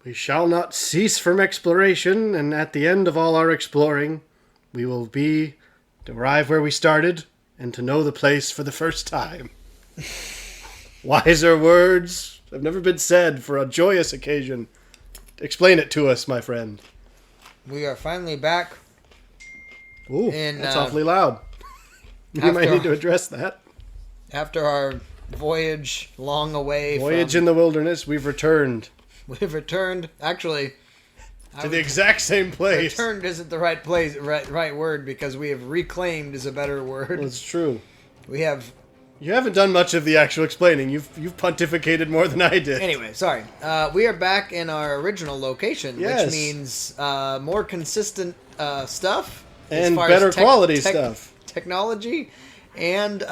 We shall not cease from exploration, and at the end of all our exploring, we will be to arrive where we started and to know the place for the first time. Wiser words have never been said for a joyous occasion. Explain it to us, my friend. We are finally back. Ooh, that's awfully loud. You might need to address that. After our voyage long away Voyage in the wilderness, we've returned. We've returned, actually... To the exact same place. Returned isn't the right place, right word, because we have reclaimed is a better word. Well, it's true. We have... You haven't done much of the actual explaining. You've pontificated more than I did. Anyway, sorry. We are back in our original location, yes. Which means more consistent stuff. And better quality stuff. Technology, and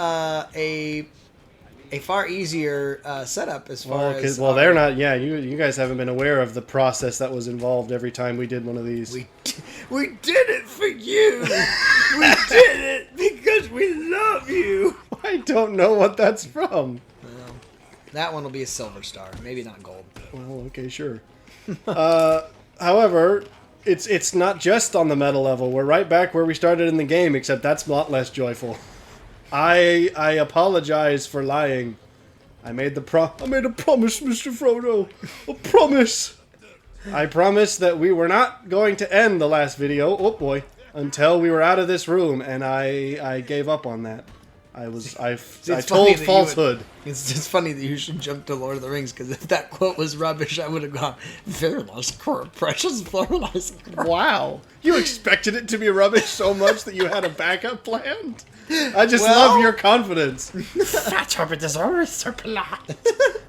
a far easier setup as far as... Well, they're not... Yeah, you guys haven't been aware of the process that was involved every time we did one of these. We did it for you! We did it because we love you! I don't know what that's from. Well, that one will be a silver star. Maybe not gold. Well, okay, sure. However, it's not just on the meta level. We're right back where we started in the game, except that's a lot less joyful. I apologize for lying. I made a promise, Mr. Frodo. A promise. I promised that we were not going to end the last video. Oh boy. Until we were out of this room, and I gave up on that. I told falsehood. It's just funny that you should jump to Lord of the Rings, because if that quote was rubbish, I would have gone, very nice quote, precious, very nice quote. Wow. You expected it to be rubbish so much that you had a backup plan? I just love your confidence.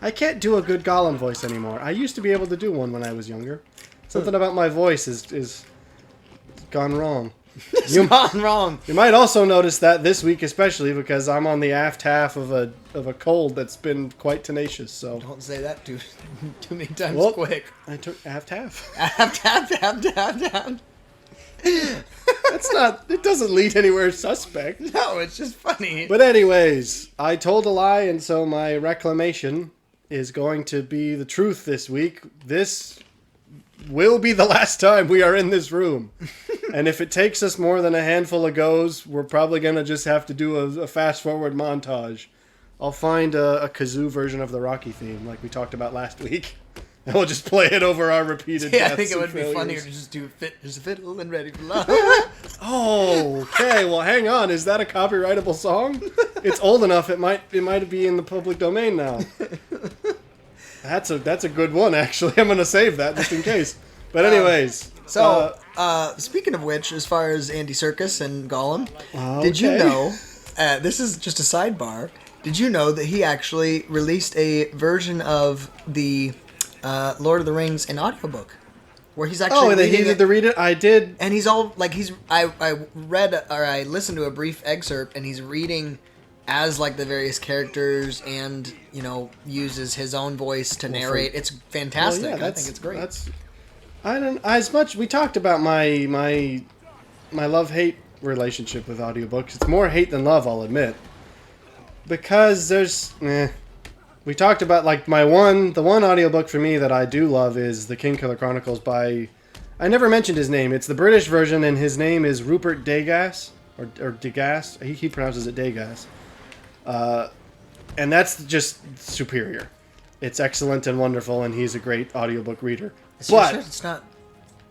I can't do a good Gollum voice anymore. I used to be able to do one when I was younger. Something about my voice is gone wrong. Gone wrong. You might also notice that this week, especially because I'm on the aft half of a cold that's been quite tenacious. So don't say that too many times quick. I took aft half. Aft. That's not. It doesn't lead anywhere suspect. No, it's just funny. But anyways, I told a lie, and so my reclamation is going to be the truth this week. This will be the last time we are in this room. And if it takes us more than a handful of goes, we're probably going to just have to do a fast-forward montage. I'll find a kazoo version of the Rocky theme, like we talked about last week. And we'll just play it over our repeated deaths. I think it would be funnier to just do There's a fiddle and Ready for Love. Oh, okay. Well, hang on. Is that a copyrightable song? It's old enough. It might be in the public domain now. That's a good one, actually. I'm going to save that just in case. But anyways. Speaking of which, as far as Andy Serkis and Gollum, okay. Did you know, this is just a sidebar, did you know that he actually released a version of the Lord of the Rings in audiobook? Where he's actually he did read it? I did. And he's all, like, I listened to a brief excerpt, and he's reading as, like, the various characters and, uses his own voice to narrate. It's fantastic. Well, yeah, I think it's great. We talked about my love-hate relationship with audiobooks. It's more hate than love, I'll admit. Because we talked about, like, the one audiobook for me that I do love is The Kingkiller Chronicles by, I never mentioned his name. It's the British version, and his name is Rupert Degas, or Degas. He pronounces it Degas. And that's just superior. It's excellent and wonderful, and he's a great audiobook reader. Sure it's not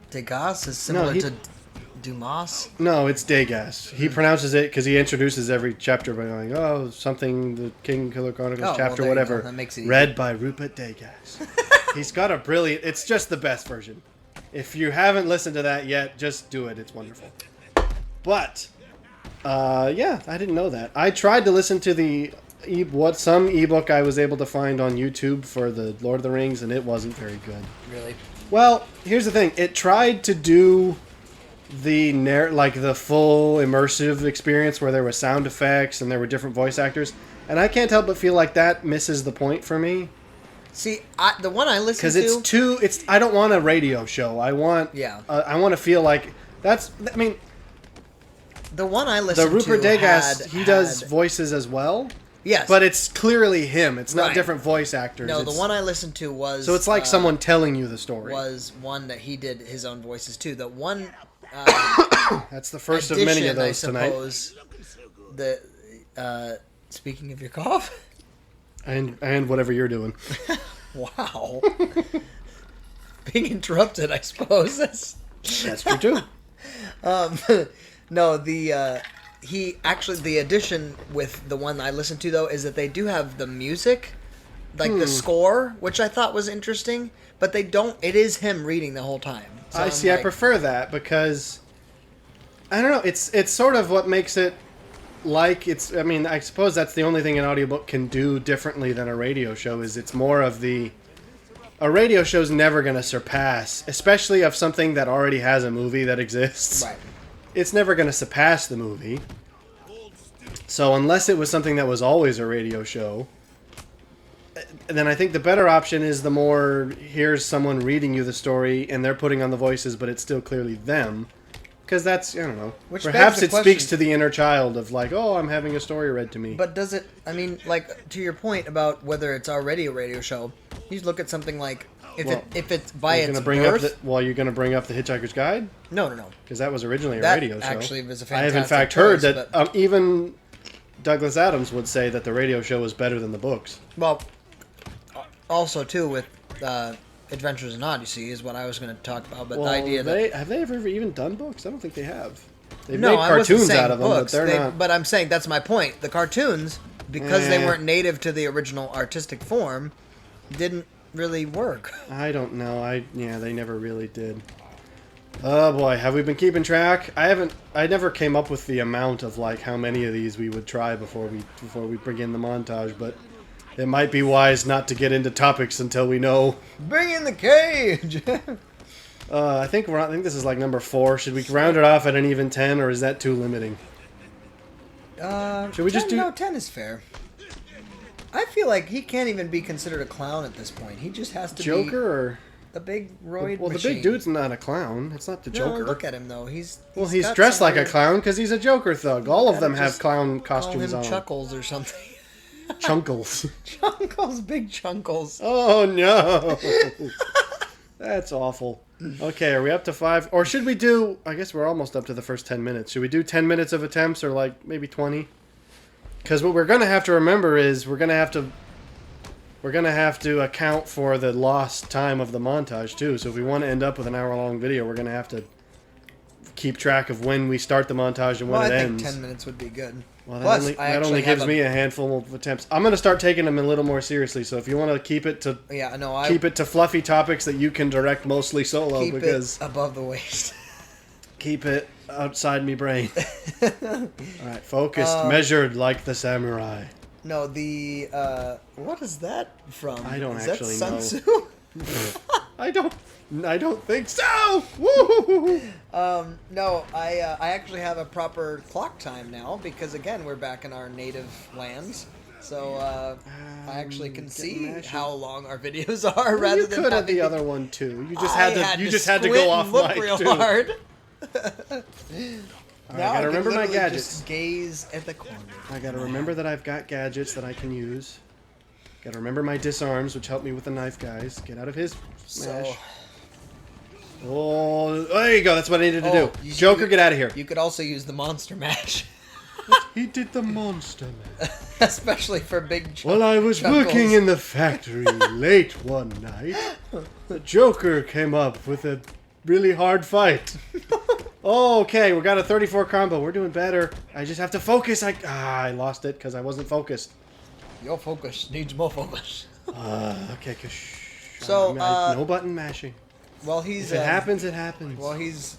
Degas? It's similar to Dumas? No, it's Degas. He pronounces it because he introduces every chapter by going, something, the Kingkiller Chronicles chapter, whatever. That makes it easy. Read by Rupert Degas. He's got a brilliant... It's just the best version. If you haven't listened to that yet, just do it. It's wonderful. But, I didn't know that. I tried to listen to some ebook I was able to find on YouTube for the Lord of the Rings, and it wasn't very good. Really? Well, here's the thing. It tried to do the full immersive experience where there were sound effects and there were different voice actors, and I can't help but feel like that misses the point for me. See, the one I listened to... Because I don't want a radio show. I want to feel like... The one I listened to the Rupert Degas, he does voices as well. Yes. But it's clearly him. It's not Right. different voice actors. No, It's- the one I listened to was... So it's like someone telling you the story. Was one that he did his own voices, too. The one... That's the first of many of those I suppose, tonight. Speaking of your cough... And whatever you're doing. Wow. Being interrupted, I suppose. That's true, too. No, the addition with the one I listened to, though, is that they do have the music, like the score, which I thought was interesting, but they don't... It is him reading the whole time. So I see. I prefer that because... I don't know. It's sort of what makes it... Like it's, I mean, I suppose that's the only thing an audiobook can do differently than a radio show is it's more of the... A radio show's never going to surpass, especially of something that already has a movie that exists. Right. It's never going to surpass the movie. So unless it was something that was always a radio show, then I think the better option is the more, here's someone reading you the story and they're putting on the voices, but it's still clearly them. Because that's, I don't know. Which perhaps it begs the speaks question- to the inner child of like, oh, I'm having a story read to me. But does it... I mean, like, to your point about whether it's already a radio show, you look at something like... If it's by its birth... You're going to bring up The Hitchhiker's Guide? No. Because that was originally a That radio show. actually was a I have in fantastic fact choice, heard that but- even Douglas Adams would say that the radio show was better than the books. Well, also, too, with Adventures in Odyssey is what I was going to talk about, but the idea that... Have they ever even done books? I don't think they have. They've No, made I wasn't cartoons saying out of them, books. but they're not... But I'm saying that's my point. The cartoons, because they weren't native to the original artistic form, didn't really work. I don't know. They never really did. Oh boy, have we been keeping track? I never came up with the amount of like how many of these we would try before we begin the montage, but it might be wise not to get into topics until we know. Bring in the cage. I think this is like number 4. Should we round it off at an even 10, or is that too limiting? Should we just do... No, 10 is fair. I feel like he can't even be considered a clown at this point. He just has to Joker be... or... The big roid Well, machine. the big dude's not a clown. It's not the Joker. No, look at him, though. He's He's got dressed some like a weird- clown because he's a Joker thug. All of them have just clown Call costumes him on. Chuckles or something. Chunkles. Chunkles, big Chunkles. Oh, no. That's awful. Okay, are we up to 5? Or should we do... I guess we're almost up to the first 10 minutes. Should we do 10 minutes of attempts or like maybe 20? Because what we're going to have to remember is we're going to have to account for the lost time of the montage too. So if we want to end up with an hour-long video, we're going to have to keep track of when we start the montage and when it ends. I think 10 minutes would be good. Well, Plus, that only gives me a handful of attempts. I'm going to start taking them a little more seriously. So if you want to keep it to keep it to fluffy topics that you can direct mostly solo, keep because it above the waist. keep it outside me brain. All right, focused, measured like the samurai. No, the what is that from? I don't is actually that know. Sun Tzu? I don't think so. Woo! No, I actually have a proper clock time now because again we're back in our native lands, so I actually can see how long our videos are rather you than. could have the other one too. You just had to squint go off and look mic real too. hard. I gotta remember my gadgets. Just gaze at the corner. I gotta remember that I've got gadgets that I can use. Gotta remember my disarms, which help me with the knife guys. Get out of his smash. Oh, there you go. That's what I needed to do. Joker, get out of here. You could also use the monster mash. He did the monster mash. Especially for big While I was chuckles. working in the factory late one night, the Joker came up with a really hard fight. Oh, okay, we got a 34 combo. We're doing better. I just have to focus. I lost it because I wasn't focused. Your focus needs more focus. Okay, So, no button mashing. Well, he's. If it happens, it happens. Well, he's.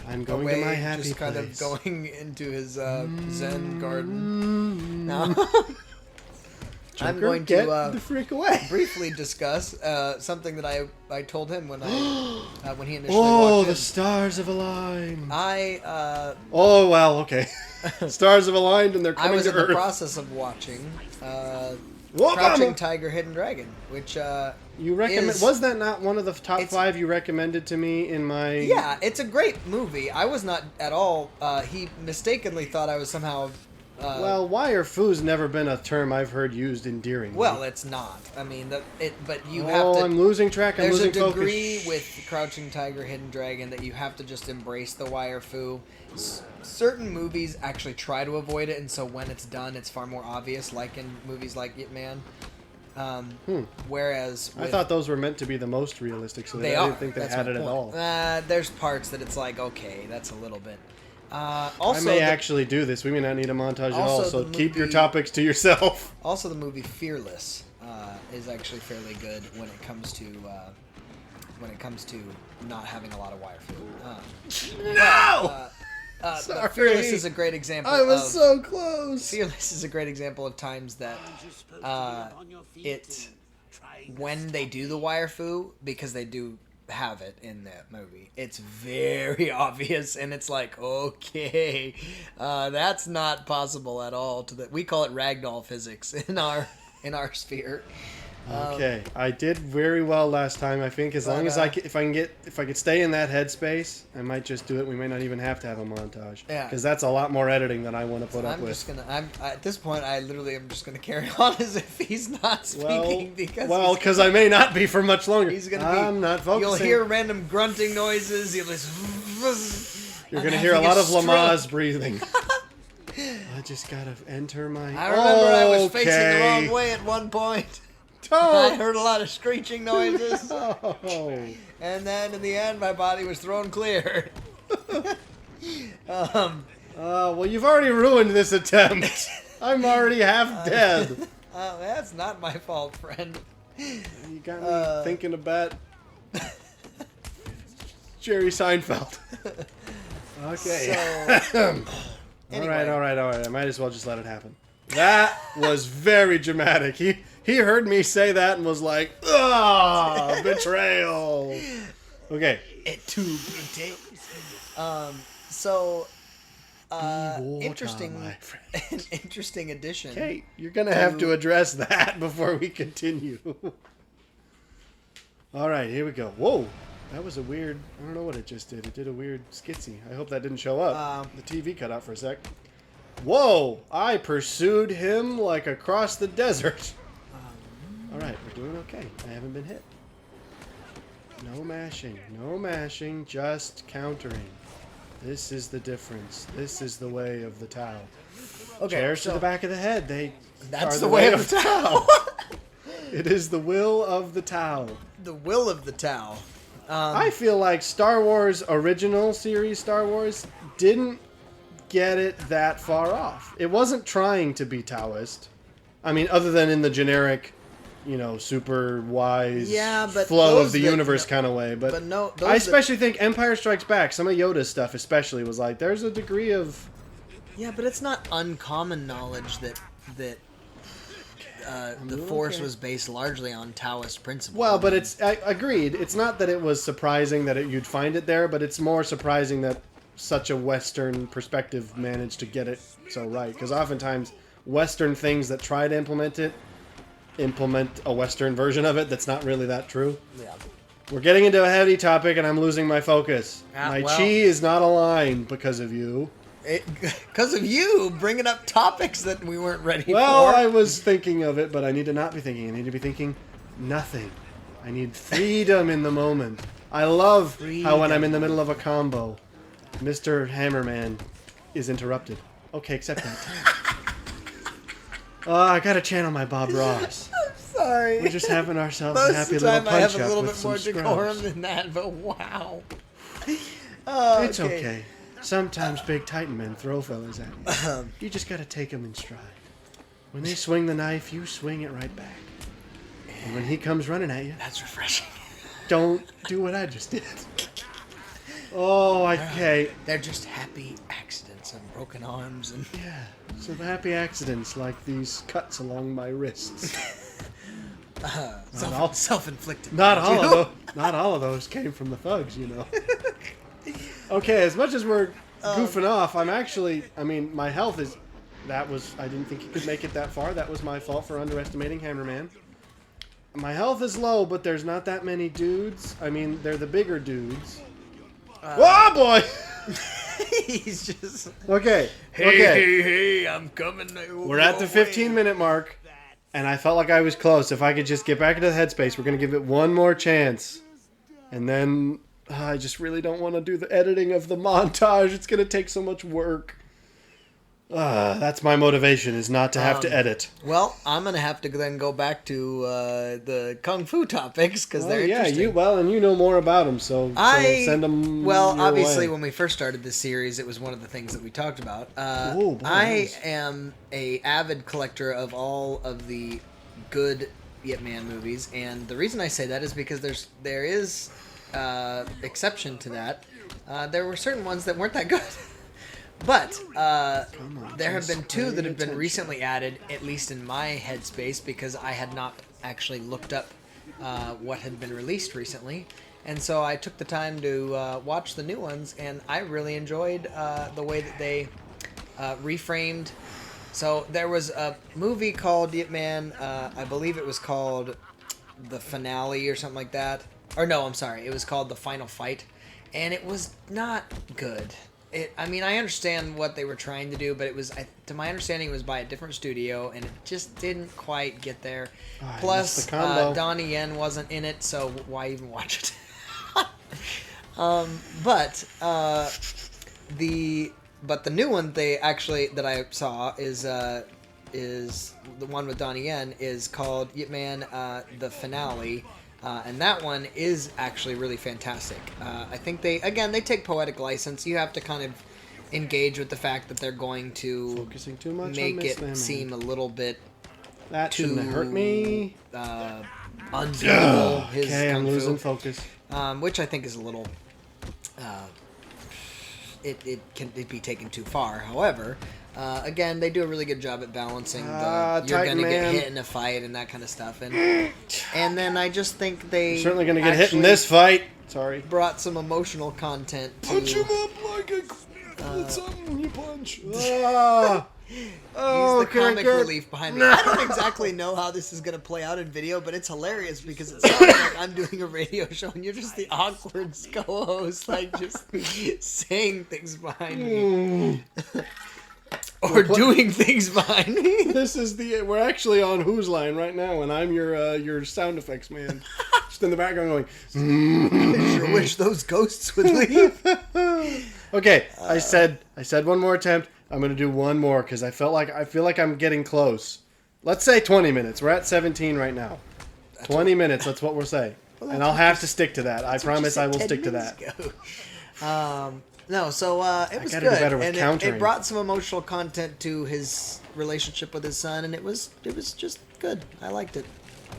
I'm going away, to my happy just kind place. of going into his Zen garden. Now, I'm going get to the frick away. briefly discuss something that I told him when when he initially Oh, walked the in. stars have aligned. Oh well, okay. Stars have aligned and they're I coming was to in the Earth. process of watching Whoa, Crouching mama. Tiger, Hidden Dragon, which You recommend? Was that not one of the top 5 you recommended to me in my? Yeah, it's a great movie. I was not at all. He mistakenly thought I was somehow well, wire foo's never been a term I've heard used endearingly. Well, it's not. I mean, but you have to... Oh, I'm losing track. I'm losing focus. There's a degree with Crouching Tiger, Hidden Dragon that you have to just embrace the wire foo. Certain movies actually try to avoid it, and so when it's done, it's far more obvious, like in movies like Ip Man. Whereas... I thought those were meant to be the most realistic, so I didn't think they had it at all. There's parts that it's like, okay, that's a little bit... also, I may actually do this. We may not need a montage at all, so keep your topics to yourself. Also, the movie Fearless is actually fairly good when it comes to not having a lot of wire food. No! Sorry. Fearless is a great example. I was so close. Fearless is a great example of times that when they do the wire foo, because they do have it in that movie, it's very obvious, and it's like, okay, that's not possible at all. We call it ragdoll physics in our sphere. Okay, I did very well last time. I think as long as if I could stay in that headspace, I might just do it. We may not even have to have a montage. Yeah, because that's a lot more editing than I want to put up with. At this point, I literally am just gonna carry on as if he's not speaking because I may not be for much longer. I'm not focusing. You'll hear random grunting noises. You're gonna hear a lot of Lamaze breathing. I just gotta enter my. I remember I was facing the wrong way at one point. I heard a lot of screeching noises. And then in the end, my body was thrown clear. Well, you've already ruined this attempt. I'm already half dead. That's not my fault, friend. You got me thinking about Jerry Seinfeld. Okay. So, anyway. All right. I might as well just let it happen. That was very dramatic. He heard me say that and was like, "Ah, betrayal." Okay. Et tu, Brute. So, interesting, my friend. an interesting addition. Okay, you're gonna have to address that before we continue. All right, here we go. Whoa, that was a weird. I don't know what it just did. It did a weird skitsy. I hope that didn't show up. The TV cut out for a sec. Whoa! I pursued him like across the desert. Alright, we're doing okay. I haven't been hit. No mashing, just countering. This is the difference. This is the way of the Tao. Okay, chairs to the back of the head. That's the way of the Tao. It is the will of the Tao. The will of the Tao. I feel like Star Wars original series Star Wars didn't get it that far off. It wasn't trying to be Taoist. I mean, other than in the generic, super wise flow of the universe kind of way. But no, I especially think Empire Strikes Back, some of Yoda's stuff especially, was like, there's a degree of... Yeah, but it's not uncommon knowledge that the Force was based largely on Taoist principles. Well, but agreed. It's not that it was surprising that you'd find it there, but it's more surprising that such a Western perspective managed to get it so right. Because oftentimes, Western things that try to implement a Western version of it that's not really that true. Yeah. We're getting into a heavy topic, and I'm losing my focus. My chi is not aligned because of you. Because of you bringing up topics that we weren't ready for. Well, I was thinking of it, but I need to not be thinking. I need to be thinking nothing. I need freedom in the moment. I love how when I'm in the middle of a combo, Mr. Hammerman is interrupted. Okay, accept that. I gotta channel my Bob Ross. I'm sorry. We're just having ourselves a happy little punch-up. I have a little with bit more some decorum scrubs. than that, but wow. It's okay. Sometimes big Titan men throw fellas at you. You just gotta take them in stride. When they swing the knife, you swing it right back. And when he comes running at you... That's refreshing. Don't do what I just did. Oh, okay. They're just happy accidents and broken arms and... Yeah, some happy accidents like these cuts along my wrists. Self-inflicted. Not all of those came from the thugs, Okay, as much as we're goofing off, my health is... I didn't think you could make it that far. That was my fault for underestimating Hammerman. My health is low, but there's not that many dudes. They're the bigger dudes. Oh, boy! He's just Okay. hey, I'm coming. We're at the 15-minute mark, and I felt like I was close. If I could just get back into the headspace, we're going to give it one more chance. And then I just really don't want to do the editing of the montage. It's going to take so much work. That's my motivation, is not to have to edit. Well, I'm going to have to then go back to the Kung Fu topics because they're interesting. You know more about them, so send them obviously, way. when we first started this series, it was one of the things that we talked about. I am a avid collector of all of the good Yip Man movies, and the reason I say that is because there is exception to that. There were certain ones that weren't that good. But there have been two that have been recently added, at least in my headspace, because I had not actually looked up what had been released recently. And so I took the time to watch the new ones, and I really enjoyed the way that they reframed. So there was a movie called Yip Man, I believe it was called The Finale or something like that. Or no, I'm sorry, it was called The Final Fight. And it was not good. I understand what they were trying to do, but it was, to my understanding, it was by a different studio, and it just didn't quite get there. Plus, Donnie Yen wasn't in it, so why even watch it? But the new one that I saw is the one with Donnie Yen is called Yip Man The Finale. And that one is actually really fantastic. I think they take poetic license. You have to kind of engage with the fact that they're going to focusing too much make on it seem a little bit that shouldn't have hurt me. Unbelievable. Okay, I'm losing focus. Which I think is a little. It can be taken too far. However, again, they do a really good job at balancing you're going to get hit in a fight and that kind of stuff. And then I just think you're certainly going to get hit in this fight. Sorry. Brought some emotional content to... Punch him up like something you punch. Use the comic relief behind me. I don't exactly know how this is going to play out in video, but it's hilarious because it sounds like I'm doing a radio show and you're just the awkward co-host, like just saying things behind me. Or doing things behind me. We're actually on Who's Line right now, and I'm your sound effects man. Just in the background going, I sure wish those ghosts would leave. Okay, I said one more attempt. I'm going to do one more because I feel like I'm getting close. Let's say 20 minutes. We're at 17 right now. 20 minutes, that's what we'll say. And I'll have to stick to that. I promise I will stick to that. No, so it was good, and it brought some emotional content to his relationship with his son, and it was just good. I liked it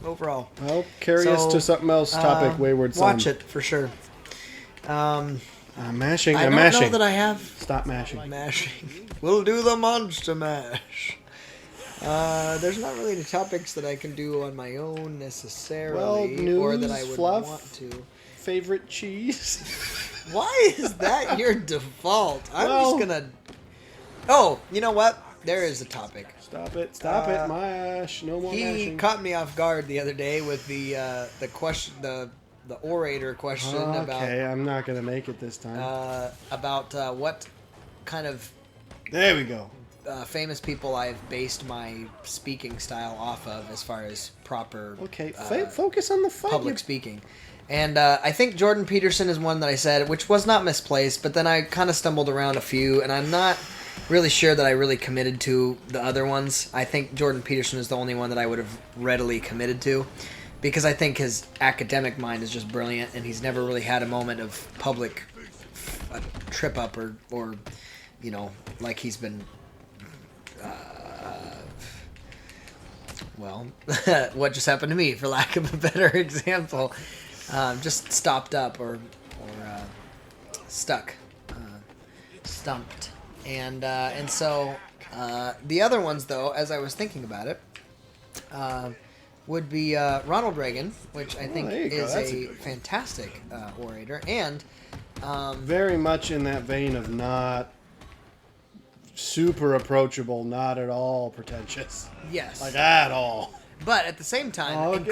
overall. Well, carry us to something else. Topic Wayward Son. Watch it for sure. I'm mashing. I don't know that I have. Stop mashing. Mashing. We'll do the monster mash. There's not really any topics that I can do on my own necessarily, or that I would want to. Favorite cheese. Why is that your default? I'm just gonna. Oh, you know what? There is a topic. Stop it! Mash. No more mashing. He caught me off guard the other day with the question, the orator question about. Okay, I'm not gonna make it this time. About what kind of. There we go. Famous people I've based my speaking style off of, as far as proper. Okay, focus on the fight. Public speaking. And I think Jordan Peterson is one that I said, which was not misplaced, but then I kind of stumbled around a few, and I'm not really sure that I really committed to the other ones. I think Jordan Peterson is the only one that I would have readily committed to, because I think his academic mind is just brilliant, and he's never really had a moment of public trip up or like he's been... well, what just happened to me, for lack of a better example. Just stopped up or stuck, stumped, and so the other ones, though, as I was thinking about it, would be Ronald Reagan, which I think is a fantastic orator, and very much in that vein of not super approachable, not at all pretentious. Yes, like at all. But at the same time,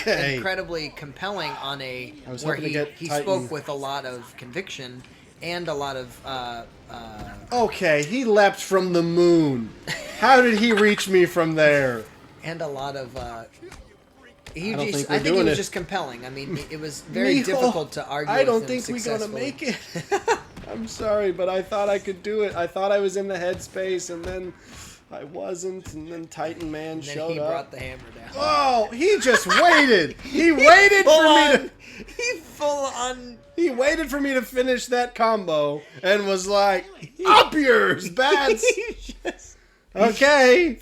incredibly compelling on where he spoke with a lot of conviction And a lot of Okay, he leapt from the moon. How did he reach me from there? and a lot of I think we're he doing was it. just compelling. I mean, it was very Mijo, difficult to argue. I don't with him think we're gonna successfully. make it. I'm sorry, but I thought I could do it. I thought I was in the headspace, and then I wasn't, and then Titan Man And then showed he up. brought the hammer down. Oh, he just waited. He waited for me to. He full on. He waited for me to finish that combo and was like, "Up yours, bats." Okay.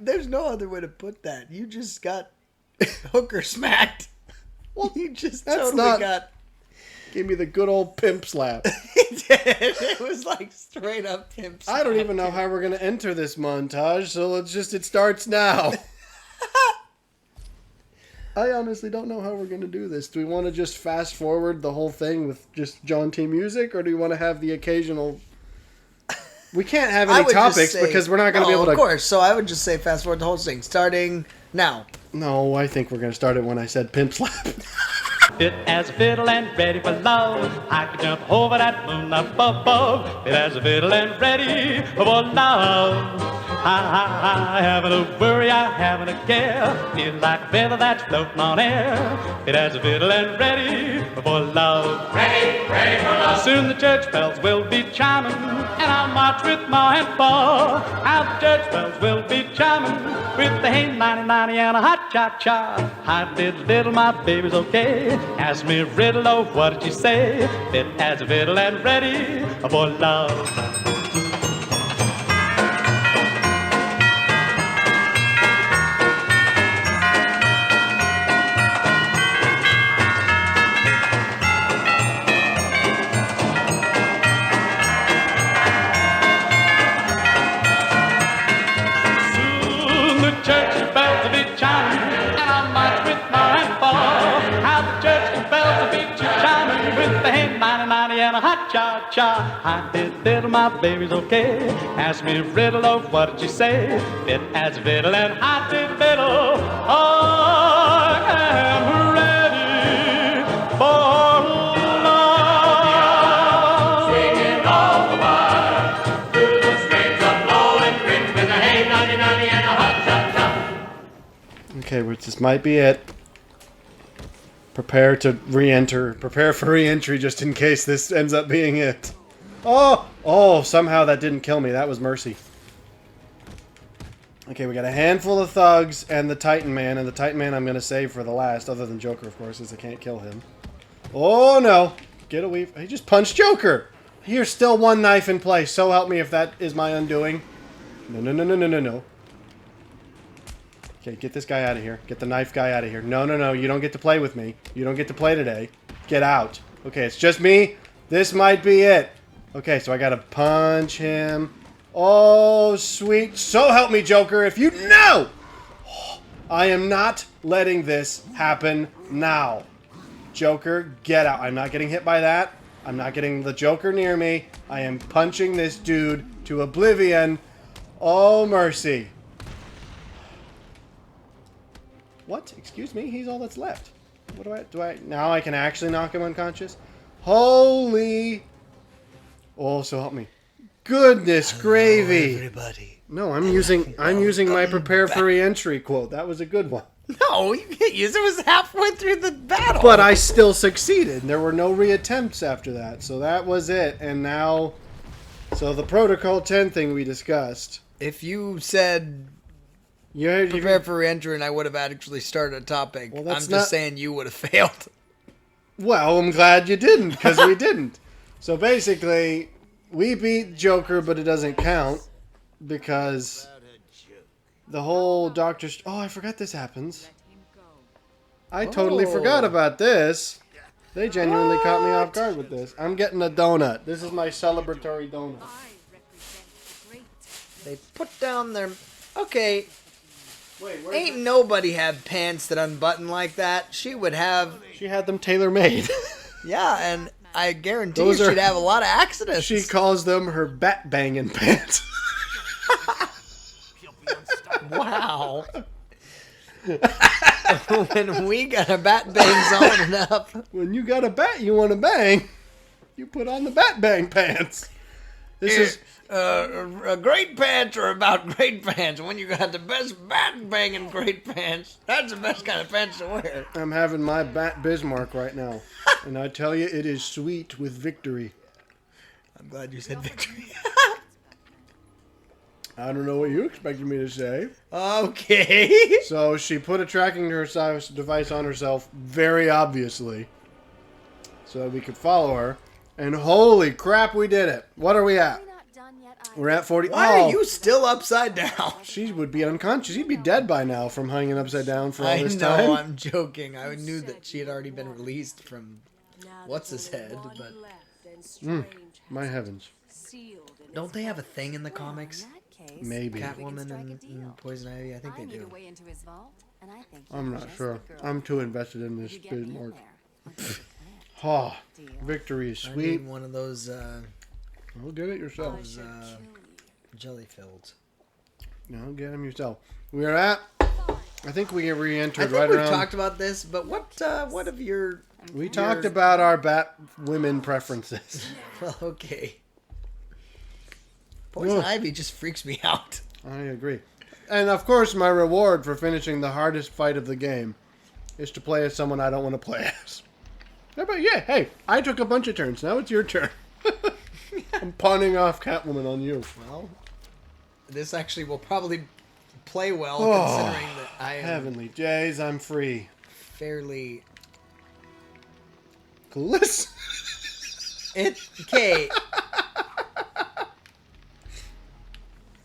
There's no other way to put that. You just got hooker smacked. Well, you just that's totally not- got. Give me the good old pimp slap. It was like straight up pimp. I don't even know how we're gonna enter this montage, so it starts now. I honestly don't know how we're gonna do this. Do we want to just fast forward the whole thing with just jaunty music, or do we want to have the occasional? We can't have any topics because we're not gonna be able to. Of course, so I would just say fast forward the whole thing, starting now. No, I think we're gonna start it when I said pimp slap. Fit as a fiddle and ready for love. I could jump over that moon up above. Fit as a fiddle and ready for love. I haven't a worry, I haven't a care. Feel like a feather that's floating on air. Fit as a fiddle and ready for love. Ready for love. Soon the church bells will be chiming, and I'll march with my hand ball. How the church bells will be chiming with the hey 90 and a hot cha cha. I did little, my baby's okay. Ask me a riddle, oh, what did you say? Fit as a fiddle and ready for love. Soon the church bells will be chiming, and I'll march with my hand ball. How the church bells will be chiming with the hey 90 and a hot cha cha. I did little, my baby's okay. Ask me a riddle, oh, what did you say? Fit as a fiddle and I did little. I am ready for love. Singing all the while through the streets of blowing green with the hey 90 and a hot cha cha. Okay, this might be it. Prepare to re-enter. Prepare for re-entry just in case this ends up being it. Oh, somehow that didn't kill me. That was mercy. Okay, we got a handful of thugs and the Titan Man, and the Titan Man I'm going to save for the last, other than Joker, of course, since I can't kill him. Oh, no. Get away. He just punched Joker. Here's still one knife in place. So help me if that is my undoing. No. Okay, get this guy out of here. Get the knife guy out of here. No. You don't get to play with me. You don't get to play today. Get out. Okay, it's just me. This might be it. Okay, so I gotta punch him. Oh, sweet. So help me, Joker, if you know! I am not letting this happen now. Joker, get out. I'm not getting hit by that. I'm not getting the Joker near me. I am punching this dude to oblivion. Oh, mercy. What? Excuse me? He's all that's left. What do I... Now I can actually knock him unconscious? Holy... Oh, so help me. Goodness gravy. Everybody. No, I'm using my prepare for re-entry quote. That was a good one. No, you can't use it. It was halfway through the battle. But I still succeeded. There were no re-attempts after that. So that was it. And now... So the Protocol 10 thing we discussed. If you said prepare for re-entry and I would have actually started a topic, Well, I'm that's just not- saying you would have failed. Well, I'm glad you didn't, because we didn't. So basically, we beat Joker, but it doesn't count, because the whole Doctor... Oh, I forgot this happens. I totally forgot about this. They genuinely caught me off guard with this. I'm getting a donut. This is my celebratory donut. They put down their... Okay, Wait, ain't nobody have pants that unbutton like that. She would have... She had them tailor-made. Yeah, and I guarantee Those you are- she'd have a lot of accidents. She calls them her bat-banging pants. Wow. When we got a bat bang zone enough. When you got a bat you want to bang, You put on the Bat Bang pants. This is great pants are about great pants. When you got the best bat banging great pants, that's the best kind of pants to wear. I'm having my Bat Bismarck right now. And I tell you, it is sweet with victory. I'm glad you said victory. I don't know what you expected me to say. Okay. So she put a tracking device on herself, very obviously, so that we could follow her. And holy crap, we did it. What are we at? We're at 40. Why are you still upside down? She would be unconscious. You'd be dead by now from hanging upside down for all this I time. know, I'm joking. I knew that she had already been released from what's his head, but My heavens. don't they have a thing in the comics? Maybe. Catwoman and Poison Ivy? I think they do. I'm not sure. I'm too invested in this Bismarck. Oh, victory is I sweet. need one of those Go get it yourself. jelly filled. No, get them yourself. We are at. I think we re-entered I think right we've around. talked about this, but what of your? We talked about our Bat women preferences. Well, okay. Poison Ugh. Ivy just freaks me out. I agree. And of course, my reward for finishing the hardest fight of the game is to play as someone I don't want to play as. How about yeah? Hey, I took a bunch of turns. Now it's your turn. I'm pawning off Catwoman on you. Well, this actually will probably play well Oh, considering that I am Heavenly days, I'm free. fairly. Listen. Okay.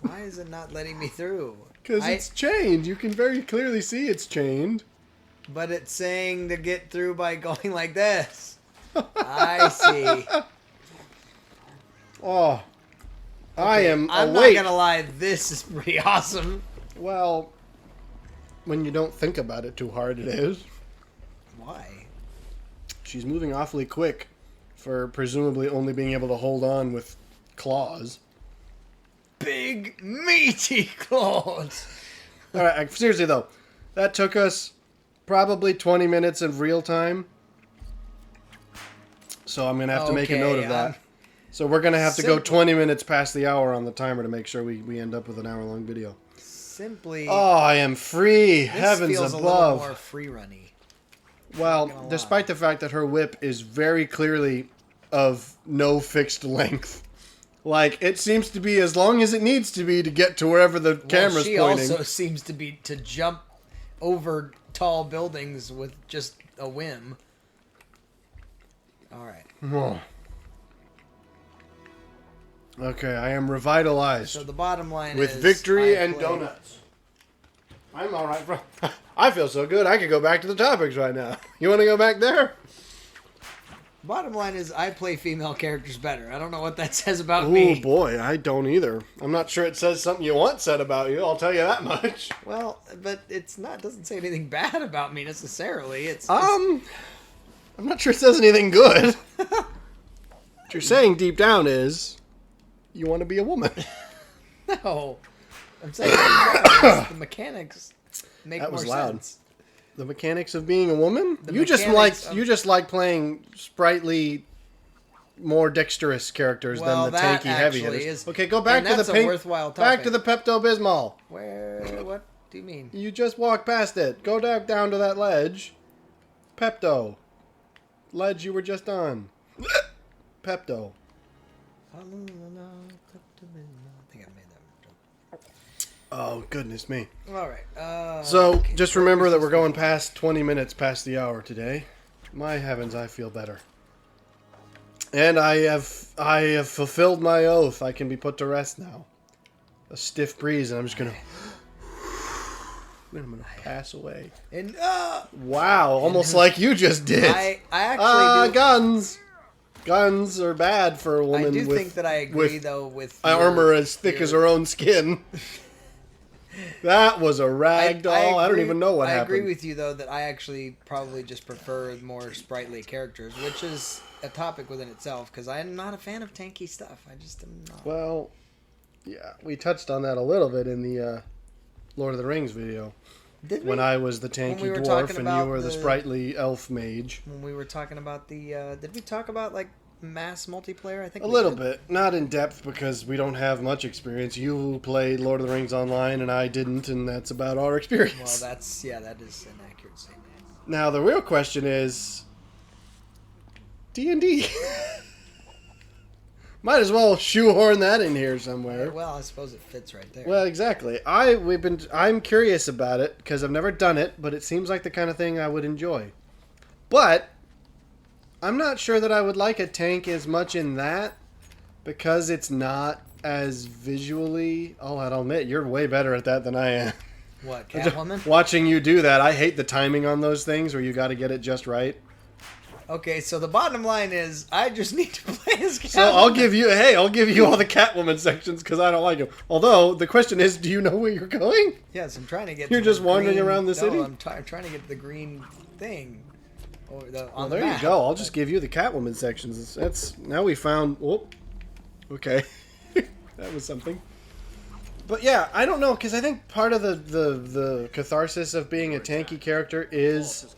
Why is it not letting me through? Because it's chained. You can very clearly see it's chained. But it's saying to get through by going like this. I see. Oh. I am I'm awake. not gonna lie, this is pretty awesome. Well, when you don't think about it too hard, it is. Why? She's moving awfully quick for presumably only being able to hold on with claws. Big meaty claws. All right, seriously though, that took us probably 20 minutes of real time. So I'm going to have to make a note of that. So we're going to have to go 20 minutes past the hour on the timer to make sure we end up with an hour-long video. Simply. Oh, I am free. This Heavens feels above. a little more free runny. Well, despite the fact that her whip is very clearly of no fixed length. Like, it seems to be as long as it needs to be to get to wherever the camera's she pointing. also seems to be to jump over tall buildings with just a whim. All right. Oh. Okay, I am revitalized. So the bottom line With is victory I and play- donuts. I'm all right. I feel so good. I could go back to the topics right now. You want to go back there? Bottom line is I play female characters better. I don't know what that says about Oh me. boy, I don't either. I'm not sure it says something you want said about you. I'll tell you that much. Well, but it's not. Doesn't say anything bad about me necessarily. It's I'm not sure it says anything good. What you're saying deep down is you want to be a woman. no. I'm saying the mechanics make That more was loud. sense. The mechanics of being a woman? The You just mechanics like playing sprightly, more dexterous characters Well, than the that tanky heavy actually hitters. is- Okay, go back and to the that's a pink. worthwhile Back topic. to the Pepto Bismol. Where? What do you mean? You just walk past it. Go down to that ledge. Pepto. Ledge you were just on. Pepto. I think I made that joke. Oh, goodness me. All right. So, okay. just remember that we're going past 20 minutes past the hour today. My heavens, I feel better. And I have fulfilled my oath. I can be put to rest now. A stiff breeze, and I'm just gonna... I'm gonna pass away. And Wow, almost like you just did. I actually do. Guns! Guns are bad for a woman I do with, think that I agree with though with armor as thick as her own skin. That was a rag doll. I don't even know what happened. I agree with you though that I actually probably just prefer more sprightly characters, which is a topic within itself because I'm not a fan of tanky stuff. I just am not. Well, yeah, we touched on that a little bit in the Lord of the Rings video. Did we? When I was the tanky we were dwarf talking and you about were the sprightly elf mage. When we were talking about the, did we talk about like mass multiplayer? I think A little bit. Not in depth because we don't have much experience. You played Lord of the Rings online and I didn't, and that's about our experience. Well, that is an accurate statement. Now, the real question is... D&D. Might as well shoehorn that in here somewhere. Well, I suppose it fits right there. Well, exactly. I'm curious about it because I've never done it, but it seems like the kind of thing I would enjoy. But I'm not sure that I would like a tank as much in that because it's not as visually. Oh, I'll admit you're way better at that than I am. What, Catwoman? Watching you do that, I hate the timing on those things where you got to get it just right. Okay, so the bottom line is, I just need to play as Catwoman. So I'll give you all the Catwoman sections because I don't like them. Although the question is, do you know where you're going? Yes, I'm trying to get. You're to just the wandering green, around the city. No, I'm trying to get to the green thing. Well, there you go. I'll just give you the Catwoman sections. That's now we found. Oh, okay, that was something. But yeah, I don't know because I think part of the catharsis of being a tanky character is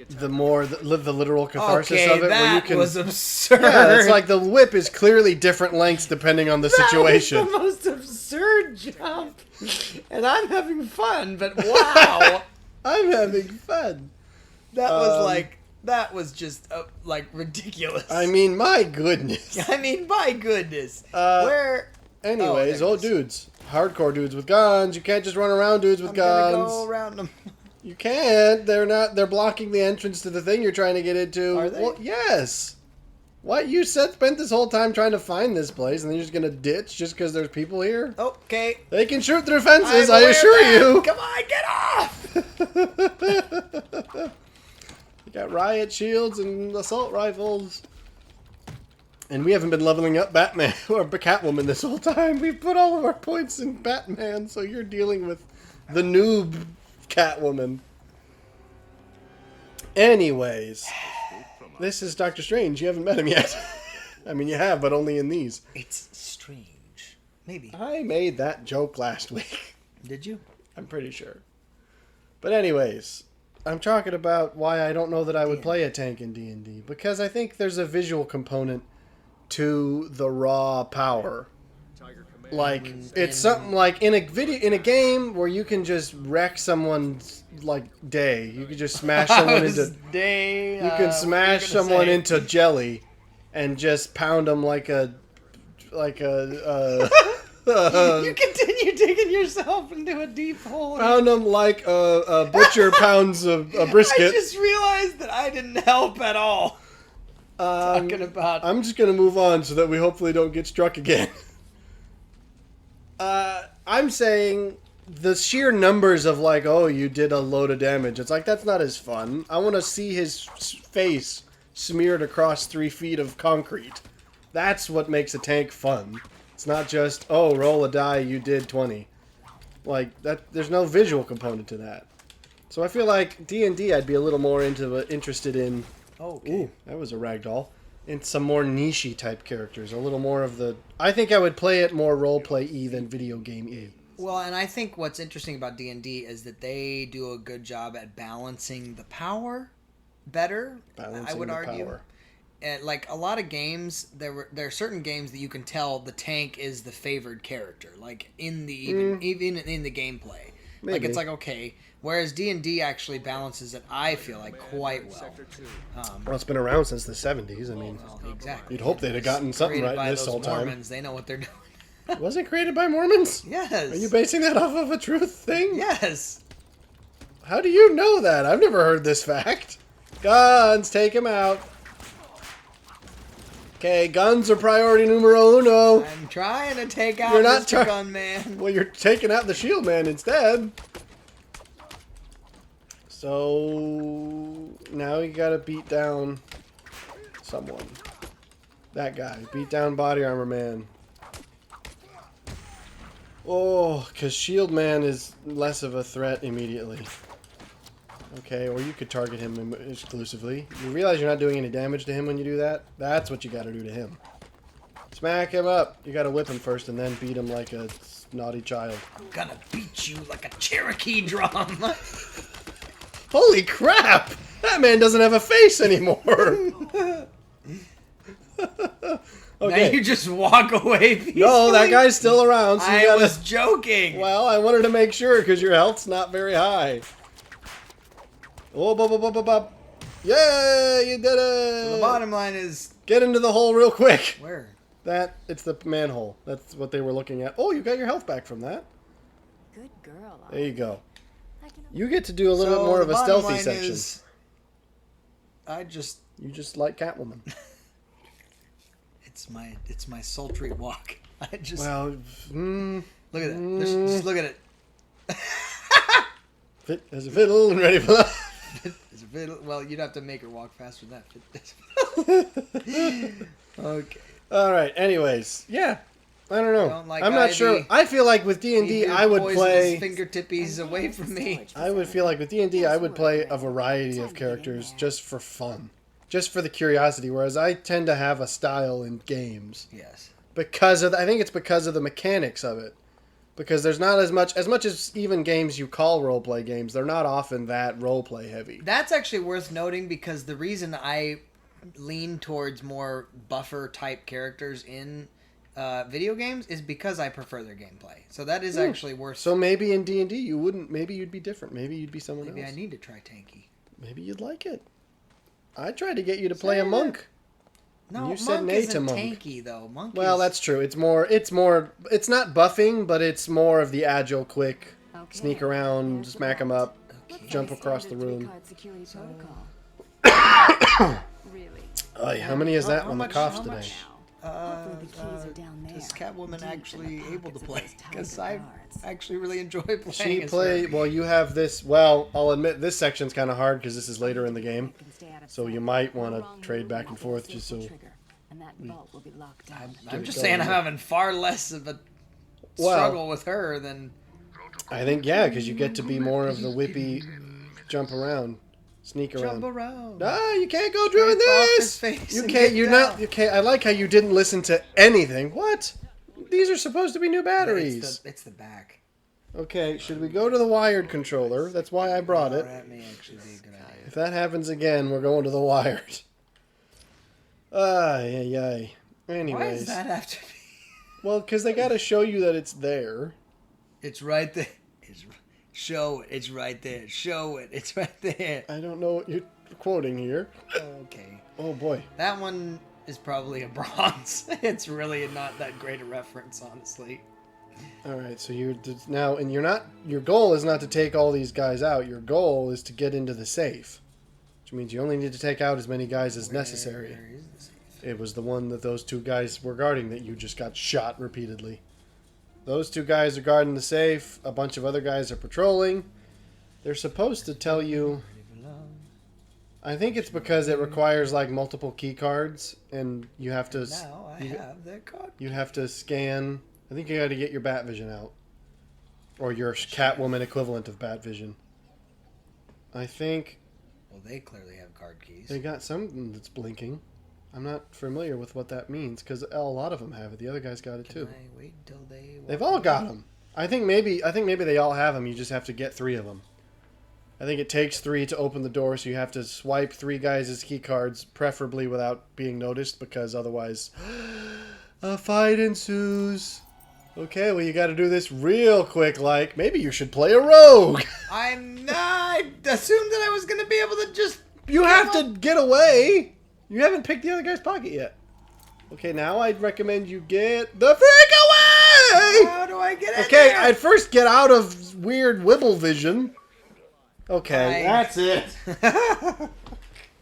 the literal catharsis of it. Where you can, was absurd. Yeah, it's like the whip is clearly different lengths depending on the situation. That was the most absurd jump, and I'm having fun. But wow, I'm having fun. That was just like ridiculous. I mean, my goodness. Anyways, dudes, hardcore dudes with guns. You can't just run around dudes with guns. I'm gonna go around them. You can't. They're not. They're blocking the entrance to the thing you're trying to get into. Are they? Well, yes. What you spent this whole time trying to find this place, and then you're just gonna ditch just because there's people here? Okay. They can shoot through fences. I assure you. Come on, get off! You got riot shields and assault rifles. And we haven't been leveling up Batman or Catwoman this whole time. We've put all of our points in Batman, so you're dealing with the noob Catwoman. Anyways, this is Doctor Strange. You haven't met him yet. I mean, you have, but only in these. It's strange. Maybe. I made that joke last week. Did you? I'm pretty sure. But anyways, I'm talking about why I don't know that I would play a tank in D&D. Because I think there's a visual component to the raw power. Like it's something like in a game where you can just wreck someone's like day. You can just smash someone into day. You can smash someone into jelly and just pound them like a you continue digging yourself into a deep hole. Pound them like a butcher pounds a brisket. I just realized that I didn't help at all. Talking about. I'm just gonna move on so that we hopefully don't get struck again. I'm saying the sheer numbers of like, oh, you did a load of damage. It's like that's not as fun. I want to see his face smeared across 3 feet of concrete. That's what makes a tank fun. It's not just, oh, roll a die, you did 20. Like that. There's no visual component to that. So I feel like D&D, I'd be a little more interested in. Okay. Ooh, that was a ragdoll. In some more niche-y type characters. A little more of the... I think I would play it more roleplay-y than video game-y. Well, and I think what's interesting about D&D is that they do a good job at balancing the power better, I would argue. Power. And like a lot of games, there are certain games that you can tell the tank is the favored character, like in the even in the gameplay. Maybe. Like it's like okay, whereas D&D actually balances it. I feel like quite well. Well, it's been around since the 70s. I mean, exactly. You'd hope they'd have gotten something right this whole time. Mormons, they know what they're doing. Was it created by Mormons? Yes. Are you basing that off of a truth thing? Yes. How do you know that? I've never heard this fact. Guns, take him out. Okay, guns are priority numero uno. I'm trying to take out Mr. Gun Man. Well, you're taking out the Shield Man instead. So now you gotta beat down someone. That guy. Beat down Body Armor Man. Oh, because Shield Man is less of a threat immediately. Okay, or you could target him exclusively. You realize you're not doing any damage to him when you do that? That's what you gotta do to him. Smack him up. You gotta whip him first and then beat him like a naughty child. I'm gonna beat you like a Cherokee drum. Holy crap! That man doesn't have a face anymore! Okay. Now you just walk away peacefully. No, that guy's still around. So I you gotta... was joking. Well, I wanted to make sure because your health's not very high. Oh, bop, bop, bop, bop, bop. Yeah, you did it. So the bottom line is... Get into the hole real quick. Where? It's the manhole. That's what they were looking at. Oh, you got your health back from that. Good girl. There you go. You get to do a little bit more of a stealthy section. You just like Catwoman. It's my sultry walk. I just Well, look at it. Just look at it. Fit as a fiddle and ready for love. It's a fiddle. Well, you'd have to make her walk faster than that. Okay. All right. Anyways, yeah. I don't know. Don't like I'm not Ivy. sure. I feel like with D&D, Keep your I would poisonous play. fingertippies away from me. I would feel like with D&D, I would play a variety of characters just for fun, just for the curiosity. Whereas I tend to have a style in games Yes. because of I think it's because of the mechanics of it. Because there's not as much as even games you call roleplay games, they're not often that roleplay heavy. That's actually worth noting because the reason I lean towards more buffer type characters in video games is because I prefer their gameplay. So that is actually worth. So maybe in D&D you wouldn't. Maybe you'd be different. Maybe you'd be someone Maybe else. I need to try Tanky. Maybe you'd like it. I tried to get you to play a monk. No, You said Monk nay isn't to Monk. tanky though. Monk Well, is... that's true. It's more. It's not buffing, but it's more of the agile, quick, sneak around, smack them up, jump across the room. Really? Oh, how many is that How on the much- coughs how today? much- Hopefully the keys are down there. Is Catwoman Deep in actually the able to pockets of play? those Because tiger I guards. actually really enjoy playing. She as play. her. Well, you have this. Well, I'll admit this section's kind of hard because this is later in the game, so you might want to trade back and forth just so. I'm just saying I'm having far less of a Well- struggle with her than. I think because you get to be more of the whippy, jump around, sneak around. Jump around. Ah, you can't go doing Scrape off this. his face You and can't. get You're down. not. You can't. I like how you didn't listen to anything. What? These are supposed to be new batteries. It's the back. Okay, should we go to the wired controller? That's why I brought it. That may actually be a good idea. If that happens again, we're going to the wired. Yay. Anyways. Why does that have to be? Well, because they got to show you that it's there. It's right there. Show it. It's right there. Show it. It's right there. I don't know what you're quoting here. Okay. Oh, boy. That one is probably a bronze. It's really not that great a reference, honestly. All right, so you're now, and you're not. Your goal is not to take all these guys out. Your goal is to get into the safe, which means you only need to take out as many guys as necessary. Where is the safe? It was the one that those two guys were guarding that you just got shot repeatedly. Those two guys are guarding the safe. A bunch of other guys are patrolling. They're supposed to tell you. I think it's because it requires like multiple key cards, and you have to. Now I have their card. You have to scan. I think you got to get your bat vision out, or your Catwoman equivalent of bat vision. I think Well, they clearly have card keys. they got something that's blinking. I'm not familiar with what that means because a lot of them have it. The other guys got it too. Can I wait until they? They've all got them. I think maybe they all have them. You just have to get 3 of them. I think it takes 3 to open the door, so you have to swipe 3 guys' key cards, preferably without being noticed, because otherwise a fight ensues. Okay, well you got to do this real quick. Like maybe you should play a rogue. I'm not. I assumed that I was gonna be able to just. You have to get away. You haven't picked the other guy's pocket yet. Okay, now I'd recommend you get the freak away. How do I get in Okay, there? I'd first get out of weird wibble vision. Okay, that's it.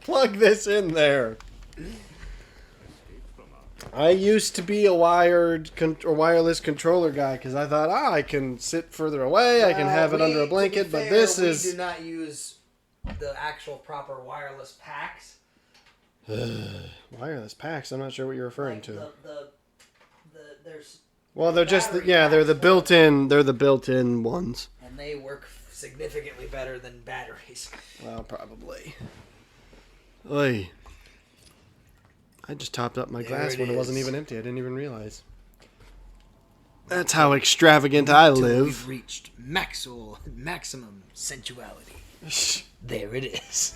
Plug this in there. I used to be a wired or wireless controller guy because I thought, I can sit further away, I can have it under a blanket, but this is... We do not use the actual proper wireless packs. Wireless packs, I'm not sure what you're referring Like to. there's Well, they're just, battery they're the packs. built-in ones. And they work significantly better than batteries. Well, probably. Oy. I just topped up my There glass it when it wasn't is. even empty. I didn't even realize. That's how extravagant I Till live. We've reached maximum sensuality. There it is.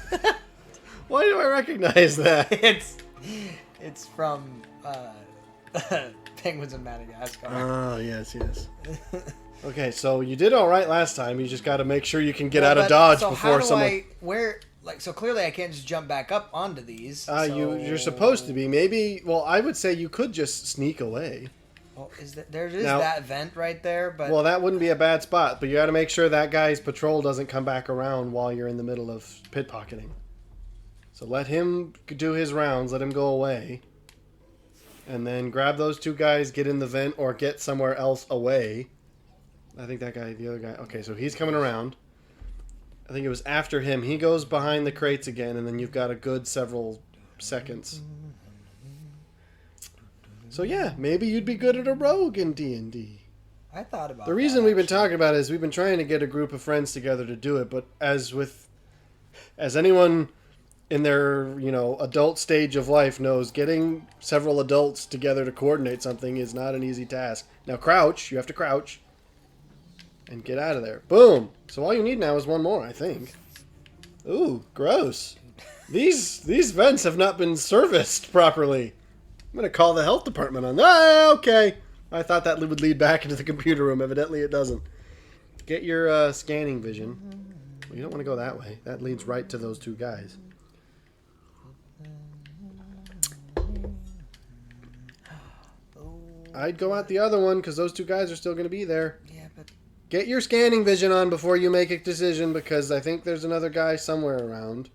Why do I recognize that? It's It's from Penguins of Madagascar. Oh, yes. Okay, so you did all right last time. You just got to make sure you can get out of But- dodge so before how do someone... so clearly I can't just jump back up onto these. So... You're supposed to be. Maybe... Well, I would say you could just sneak away. Well, there is Now- that vent right there, but Well, that wouldn't be a bad spot, but you got to make sure that guy's patrol doesn't come back around while you're in the middle of pickpocketing. So let him do his rounds, let him go away, and then grab those two guys, get in the vent, or get somewhere else away. I think that guy, the other guy... Okay, so he's coming around. I think it was after him. He goes behind the crates again, and then you've got a good several seconds. So yeah, maybe you'd be good at a rogue in D&D. I thought about The reason we've been actually. talking about it is we've been trying to get a group of friends together to do it, but as anyone in their, adult stage of life knows, getting several adults together to coordinate something is not an easy task. Now crouch, you have to crouch and get out of there. Boom. So all you need now is one more, I think. Ooh, gross. These vents have not been serviced properly. I'm going to call the health department on that. Ah, okay. I thought that would lead back into the computer room. Evidently it doesn't. Get your scanning vision. Well, you don't want to go that way. That leads right to those two guys. I'd go out the other one because those two guys are still going to be there. Yeah, but Get your scanning vision on before you make a decision because I think there's another guy somewhere around.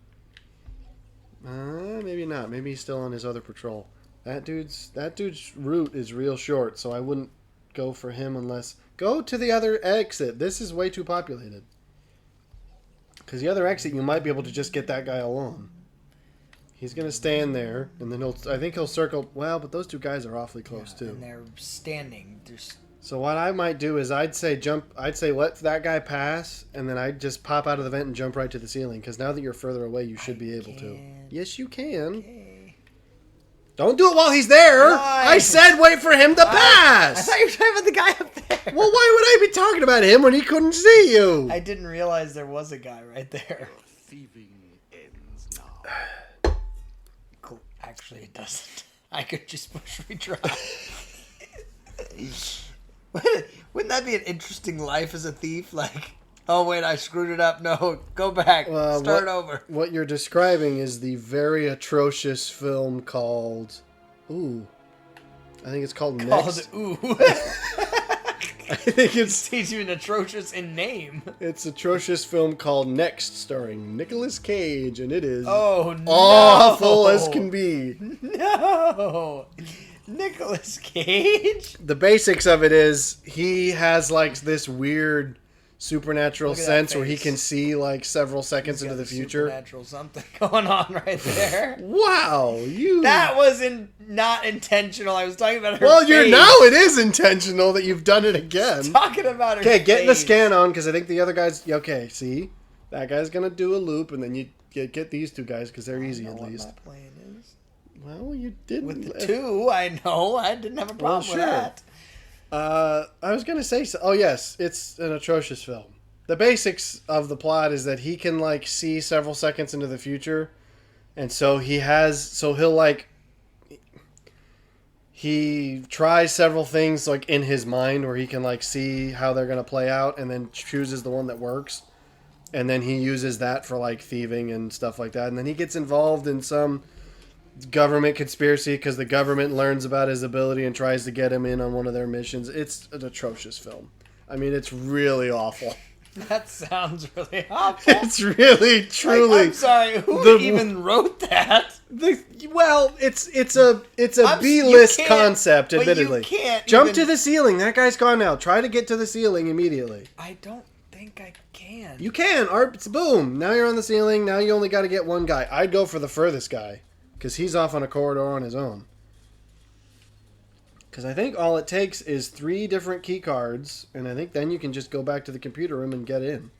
Maybe not. Maybe he's still on his other patrol. That dude's route is real short, so I wouldn't go for him unless... Go to the other exit. This is way too populated. Because the other exit, you might be able to just get that guy alone. He's going to stand there, and then I think he'll circle... Well, but those two guys are awfully close, too. and they're standing. So what I might do is I'd say let that guy pass, and then I'd just pop out of the vent and jump right to the ceiling, because now that you're further away, you should be able to. Yes, you can. Okay. Don't do it while he's there! Why? I said wait for him to I pass! thought you were talking about the guy up there. Well, why would I be talking about him when he couldn't see you? I didn't realize there was a guy right there. Thieving ends now. Cool. Actually, it doesn't. I could just push redraw. Wouldn't that be an interesting life as a thief? Like, oh wait, I screwed it up. No, go back. Start over. What you're describing is the very atrocious film called... Ooh. I think it's called Next. Ooh. I think it's even atrocious in name. It's an atrocious film called Next, starring Nicolas Cage, and it is Oh no. awful as can be. No. Nicolas Cage? The basics of it is he has like this weird supernatural Look at that sense where he face. can see like several seconds into the future. Supernatural something going on right there. Wow, you. That was not intentional. I was talking about her Well, face. now it is intentional that you've done it again. Talking about her Okay, get the face. scan on because I think the other guys. Okay, see, that guy's gonna do a loop, and then you get these two guys because they're easy I know at what least. my plan is. Well, you didn't. With the two, I know. I didn't have a problem sure. with that. I was gonna say so. Oh yes, it's an atrocious film. The basics of the plot is that he can like see several seconds into the future, and so he tries several things like in his mind where he can like see how they're gonna play out, and then chooses the one that works, and then he uses that for like thieving and stuff like that, and then he gets involved in some government conspiracy because the government learns about his ability and tries to get him in on one of their missions. It's an atrocious film. I mean, it's really awful. That sounds really awful. It's really, truly. I'm sorry. Who even wrote that? It's a I'm- B-list you can't- concept, but you admittedly. can't Jump even- to the ceiling. That guy's gone now. Try to get to the ceiling immediately. I don't think I can. You can. Boom. Now you're on the ceiling. Now you only got to get one guy. I'd go for the furthest guy because he's off on a corridor on his own. Because I think all it takes is 3 different key cards, and I think then you can just go back to the computer room and get in.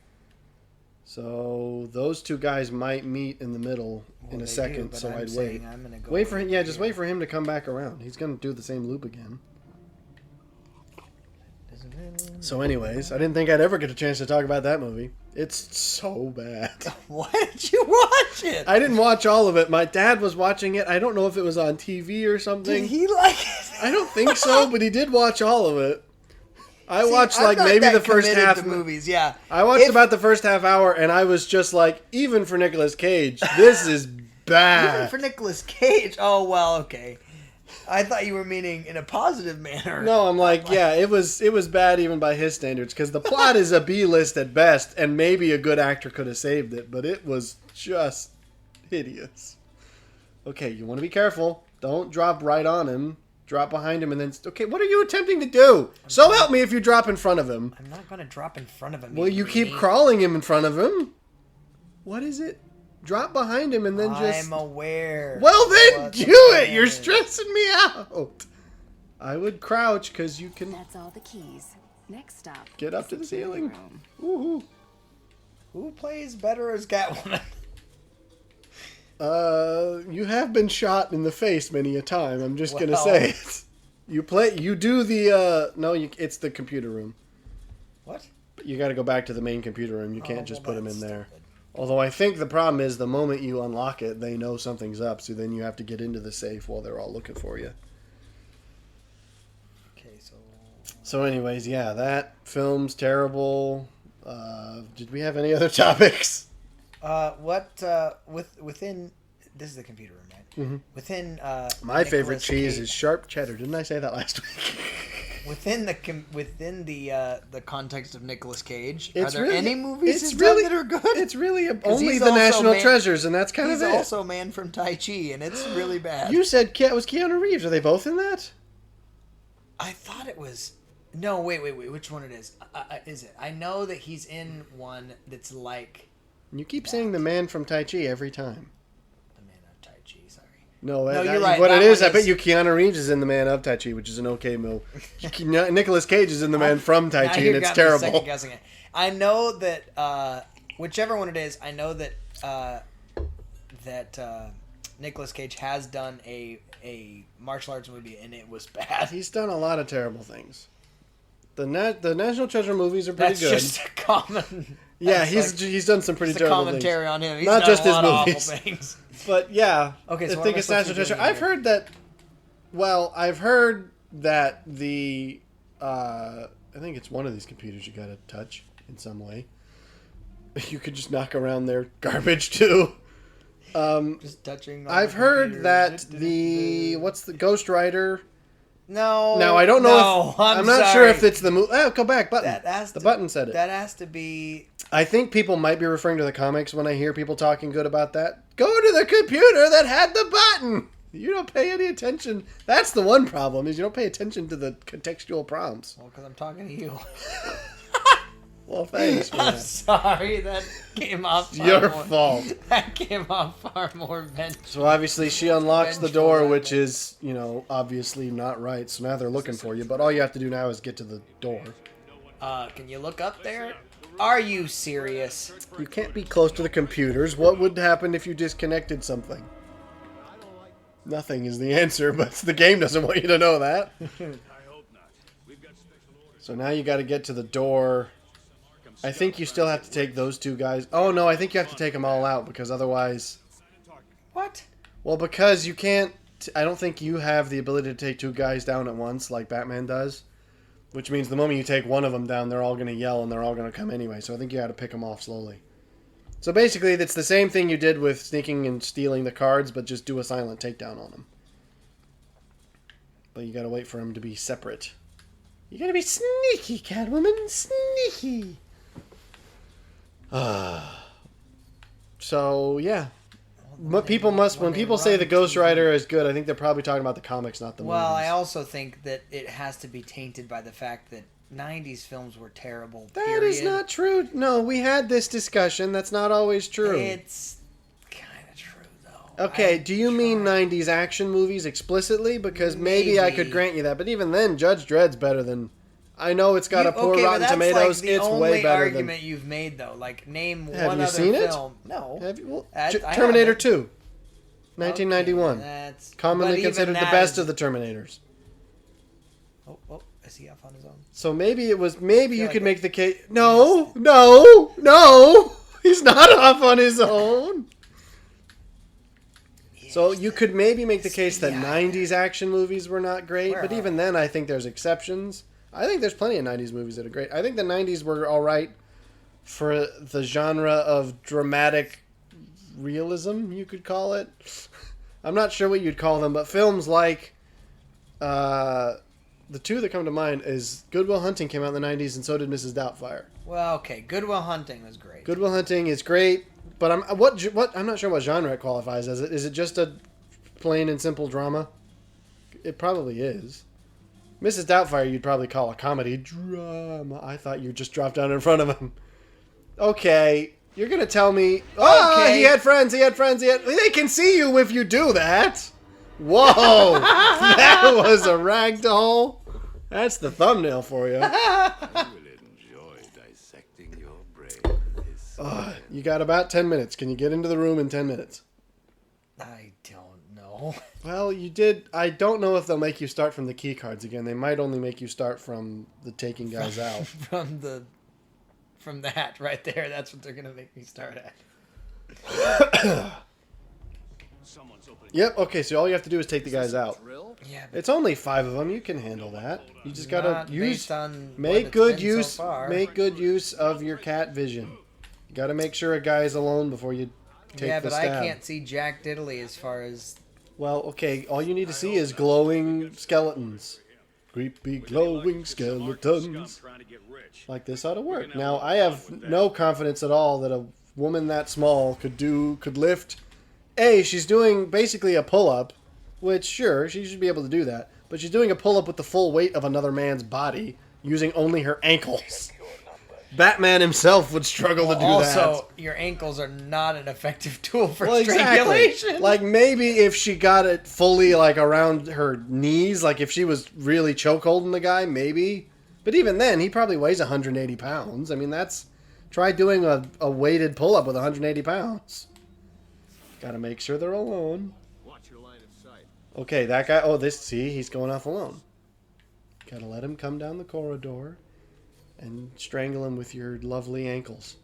So those two guys might meet in the middle in a second, so I'd wait. Wait for him. Yeah, just wait for him to come back around. He's going to do the same loop again. So anyways, I didn't think I'd ever get a chance to talk about that movie. It's so bad. Why did you watch it? I didn't watch all of it. My dad was watching it. I don't know if it was on TV or something. Did he like it? I don't think so, but he did watch all of it. I See, watched I'm like not maybe that the first committed half. to movies, yeah. I watched about the first half hour, and I was just like, even for Nicolas Cage, this is bad. Even for Nicolas Cage. Oh well, okay. I thought you were meaning in a positive manner. No, I'm like, yeah, it was bad even by his standards, because the plot is a B-list at best, and maybe a good actor could have saved it, but it was just hideous. Okay, you want to be careful. Don't drop right on him. Drop behind him and then... Okay, what are you attempting to do? So help me if you drop in front of him. I'm not going to drop in front of him. Well, you keep crawling him in front of him. What is it? Drop behind him and then just... I'm aware. Well, then What do the it! plan You're is. stressing me out. I would crouch because you can That's all the keys. Next stop. get up to the security ceiling. room. Woohoo. Who plays better as Catwoman? You have been shot in the face many a time. I'm just gonna Well. say it. You do the, no, it's the computer room. What? You gotta go back to the main computer room. You can't Oh, just well, put him in that's there. stupid. Although I think the problem is the moment you unlock it, they know something's up, so then you have to get into the safe while they're all looking for you. Okay, so... So anyways, yeah, that film's terrible. Did we have any other topics? Within... This is the computer room, right? Mm-hmm. Within, My favorite Nicolas cheese Cage- is sharp cheddar. Didn't I say that last week? Within the context of Nicolas Cage, It's are there really- any movies it's he's really- done that are good? It's really only he's the also National man- Treasures, and that's kind He's of it. also Man from Tai Chi, and it's really bad. You said was Keanu Reeves. Are they both in that? I thought it was... No, wait. Which one it is? Is it? I know that he's in one that's like You keep saying the man from Tai Chi every time. the Man of Tai Chi. Sorry. No, No, you're right. What That it is, one I bet is- you Keanu Reeves is in the Man of Tai Chi, which is an okay movie. Nicolas Cage is in the Man from Tai Now Chi, you and it's got me terrible. second-guessing it. I know that whichever one it is, I know that Nicolas Cage has done a martial arts movie, and it was bad. He's done a lot of terrible things. The National Treasure movies are pretty That's good. just a common. Yeah, that's he's done some pretty just a terrible commentary on him. He's Not done just a his lot of movies. awful things. things. But yeah, Okay, so I what think am I it's supposed to National be Treasure. doing I've heard that. Well, I've heard that the. I think it's one of these computers you gotta touch in some way. You could just knock around their garbage too. Just touching. all I've the heard computers. that the what's the Ghost Rider. No. Now I don't know. No, if, I'm not sorry. sure if it's the movie. Oh, go back button. That has the to- button said it. That has to be. I think people might be referring to the comics when I hear people talking good about that. Go to the computer that had the button. You don't pay any attention. That's the one problem is you don't pay attention to the contextual prompts. Well, because I'm talking to you. Well, thanks. I'm Man. sorry. That came off. It's far your more- fault. That came off far more vengeful. So obviously she unlocks the Vengeful door, that which way. is, obviously not right. So now they're looking for you. But all you have to do now is get to the door. Can you look up there? Are you serious? You can't be close to the computers. What would happen if you disconnected something? Nothing is the answer, but the game doesn't want you to know that. So now you got to get to the door. I think you still have to take those two guys. Oh, no, I think you have to take them all out because otherwise... What? Well, because you can't... I don't think you have the ability to take two guys down at once like Batman does. Which means the moment you take one of them down, they're all going to yell and they're all going to come anyway. So I think you got to pick them off slowly. So basically, it's the same thing you did with sneaking and stealing the cards, but just do a silent takedown on them. But you got to wait for them to be separate. You got to be sneaky, Catwoman. Sneaky. So, yeah. But people must, when people say the Ghost Rider is good, I think they're probably talking about the comics, not the movies. Well, I also think that it has to be tainted by the fact that 90s films were terrible. That is not true. No, we had this discussion. That's not always true. It's kind of true, though. Okay, do you mean 90s action movies explicitly? Because maybe I could Maybe. grant you that. But even then, Judge Dredd's better than... I know it's got a poor okay, but Rotten that's Tomatoes. like the It's only way better argument you've made, though. Like, name Have one you other seen it? film. No. than... Have you? Well, I Terminator haven't. 2. 1991. Okay, that's Commonly but even considered the that best is- of the Terminators. Oh, Is he off on his own? So maybe it was. Maybe you like could it- make the case. No, no. He's not off on his own. So you could maybe make the case that 90s action movies were not great, but even then I think there's exceptions. I think there's plenty of 90s movies that are great. I think the 90s were all right for the genre of dramatic realism, you could call it. I'm not sure what you'd call them, but films like the two that come to mind is Good Will Hunting came out in the 90s, and so did Mrs. Doubtfire. Well, okay, Good Will Hunting was great. Good Will Hunting is great, but I'm not sure what genre it qualifies as. Is it just a plain and simple drama? It probably is. Mrs. Doubtfire you'd probably call a comedy drama. I thought you just dropped down in front of him. Okay, you're gonna tell me? Oh, okay. He had friends. They can see you if you do that. Whoa, that was a ragdoll. That's the thumbnail for you. You got about 10 minutes. Can you get into the room in 10 minutes? I don't know. Well, you did. I don't know if they'll make you start from the key cards again. They might only make you start from the taking guys out. From that right there. That's what they're going to make me start at. Yep, okay, so all you have to do is take the guys out. Yeah, It's only 5 of them. You can handle that. You just got to make good use of your cat vision. You got to make sure a guy's alone before you take the stab. I can't see Jack Diddley as far as... Well, okay, all you need to see is glowing skeletons. Creepy glowing skeletons. Like this ought to work. Now, I have no confidence at all that a woman that small could lift... she's doing basically a pull-up, which, sure, she should be able to do that. But she's doing a pull-up with the full weight of another man's body, using only her ankles. Batman himself would struggle to do that. Also, your ankles are not an effective tool for strangulation. Exactly. Like, maybe if she got it fully, like, around her knees, like, if she was really chokeholding the guy, maybe. But even then, he probably weighs 180 pounds. I mean, try doing a weighted pull-up with 180 pounds. Gotta make sure they're alone. Watch your line of sight. Okay, that guy... see, he's going off alone. Gotta let him come down the corridor and strangle him with your lovely ankles.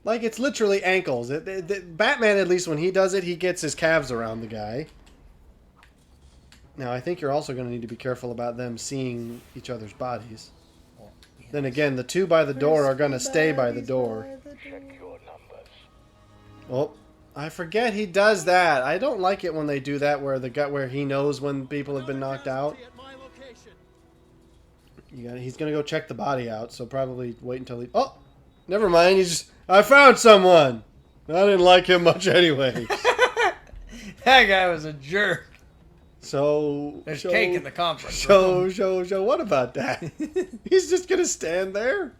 Like, it's literally ankles. Batman, at least when he does it, he gets his calves around the guy. Now, I think you're also going to need to be careful about them seeing each other's bodies. Then again, the two by the door are going to stay by the door. Oh, I forget he does that. I don't like it when they do that where he knows when people have been knocked out. He's going to go check the body out, so probably wait until he... Oh! Never mind, I found someone! I didn't like him much anyway. That guy was a jerk. So... There's cake in the conference room. What about that? He's just going to stand there?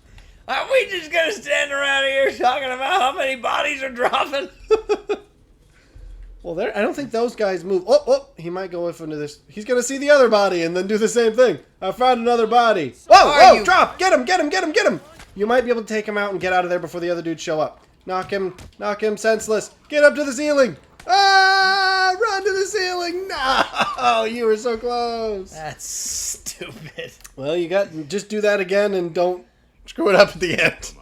Are we just going to stand around here talking about how many bodies are dropping? Well, I don't think those guys move. Oh, he might go off into this. He's going to see the other body and then do the same thing. I found another body. Whoa, drop. Get him. You might be able to take him out and get out of there before the other dudes show up. Knock him senseless. Get up to the ceiling. Run to the ceiling. No, you were so close. That's stupid. Well, just do that again and don't screw it up at the end.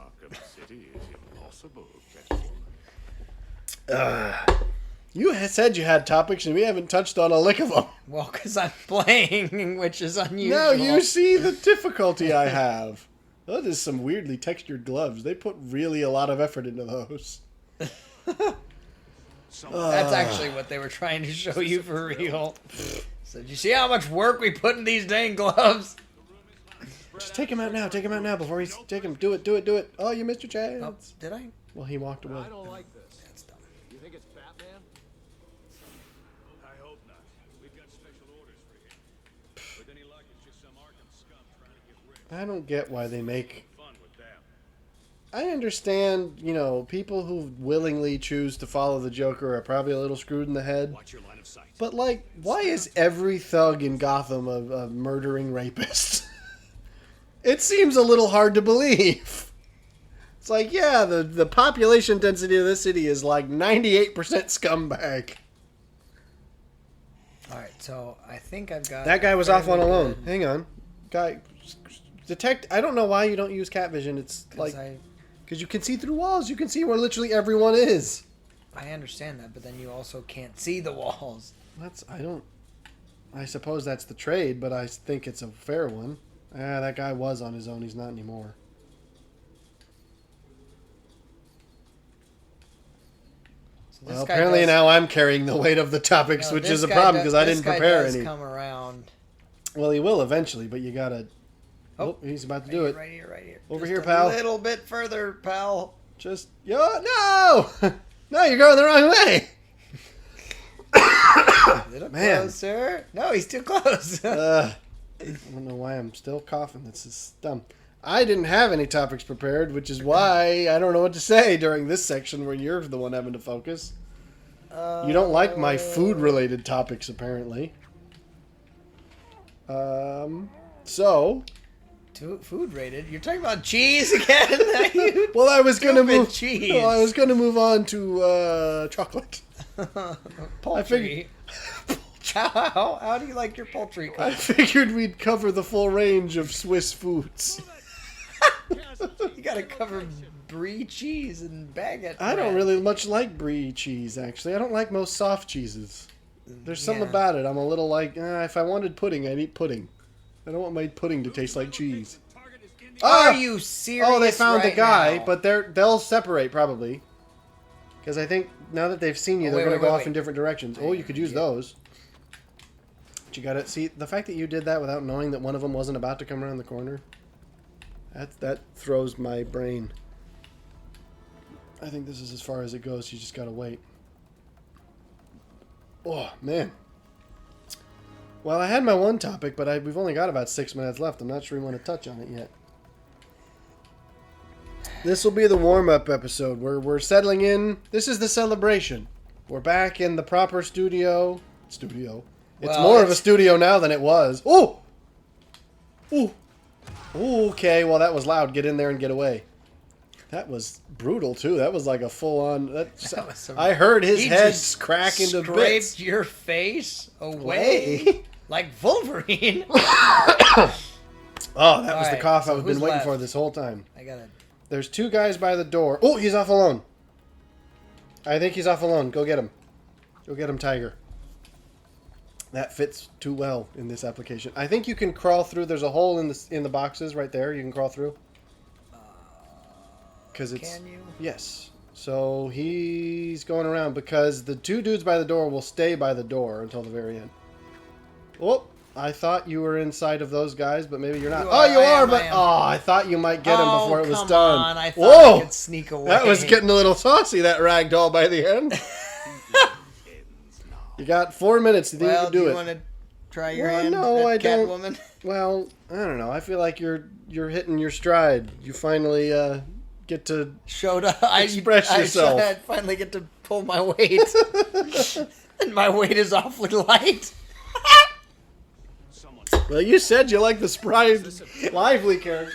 You said you had topics, and we haven't touched on a lick of them. Well, because I'm playing, which is unusual. Now you see the difficulty I have. That is some weirdly textured gloves. They put really a lot of effort into those. That's actually what they were trying to show you for real. So, did you see how much work we put in these dang gloves? Just take him out now. Take him out now before he's... Take him. Do it. Oh, you missed your chance. Oh, did I? Well, he walked away. I don't like this. That's dumb. You think it's Batman? I hope not. We've got special orders for him. With any luck, it's just some Arkham scum trying to get rich. I don't get why they make... Fun with them. I understand, people who willingly choose to follow the Joker are probably a little screwed in the head. Watch your line of sight. But, like, why is every thug in Gotham a murdering rapist? It seems a little hard to believe. It's like, yeah, the population density of this city is like 98% scumbag. Alright, so I think I've got... That guy was off on fairly alone. good- Hang on. Guy... Detect... I don't know why you don't use cat vision. It's like... Because you can see through walls. You can see where literally everyone is. I understand that, but then you also can't see the walls. That's... I don't... I suppose that's the trade, but I think it's a fair one. Ah, that guy was on his own. He's not anymore. So this Well, guy apparently does- now I'm carrying the weight of the topics, No, which this is a guy problem does- because I this didn't guy prepare does any. come around. Well, he will eventually, but you gotta... Oh, he's about to do it. Right here, right here. Over Just here, a pal. little bit further, pal. Just... No! No, you're going the wrong way! A little Man. closer. No, he's too close. I don't know why I'm still coughing. This is dumb. I didn't have any topics prepared, which is why I don't know what to say during this section where you're the one having to focus. You don't like my food-related topics, apparently. So... Food rated? You're talking about cheese again? You Well, I was gonna stupid move. cheese. No, I was gonna move on to chocolate. Poultry. How do you like your poultry? I figured we'd cover the full range of Swiss foods. You gotta cover brie cheese and baguette. I don't bread. really much like brie cheese, actually. I don't like most soft cheeses. There's something Yeah. about it. I'm a little like, if I wanted pudding, I'd eat pudding. I don't want my pudding to taste like cheese. Are you serious? Oh, they found the right guy, now? but they'll separate probably. Because I think now that they've seen you, they're wait, going to wait, go wait, off in wait. different directions. Oh, you could use those. But you got to see the fact that you did that without knowing that one of them wasn't about to come around the corner. That throws my brain. I think this is as far as it goes. You just got to wait. Oh man. Well, I had my one topic, but we've only got about 6 minutes left. I'm not sure we want to touch on it yet. This will be the warm-up episode where we're settling in. This is the celebration. We're back in the proper studio. It's Well, more of a it's- studio now than it was. Oh! Ooh! Ooh, okay, well, that was loud. Get in there and get away. That was brutal, too. That was like a full-on... That was some- I heard his He head just crack into scraped bits. your face away like Wolverine. Oh, that was the Alright, cough so I've been who's waiting left? for this whole time. I gotta. There's two guys by the door. Oh, he's off alone. I think he's off alone. Go get him. Go get him, Tiger. That fits too well in this application. I think you can crawl through. There's a hole in the boxes right there. You can crawl through. Because it's... Can you? Yes. So he's going around because the two dudes by the door will stay by the door until the very end. Oh, I thought you were inside of those guys, but maybe you're not. You Oh, are, you I are, am, but I am. oh, I thought you might get him before it was come done. on, I thought Whoa, I could sneak away. that was getting a little saucy. That ragdoll by the end. You got 4 minutes. Do you think you Well, can do do you it? want to try your Well, hand no, at I don't. Catwoman? Well, I don't know. I feel like you're hitting your stride. You finally get to Showed up. Express yourself. I finally get to pull my weight. And my weight is awfully light. Well, you said you like the spry, lively character.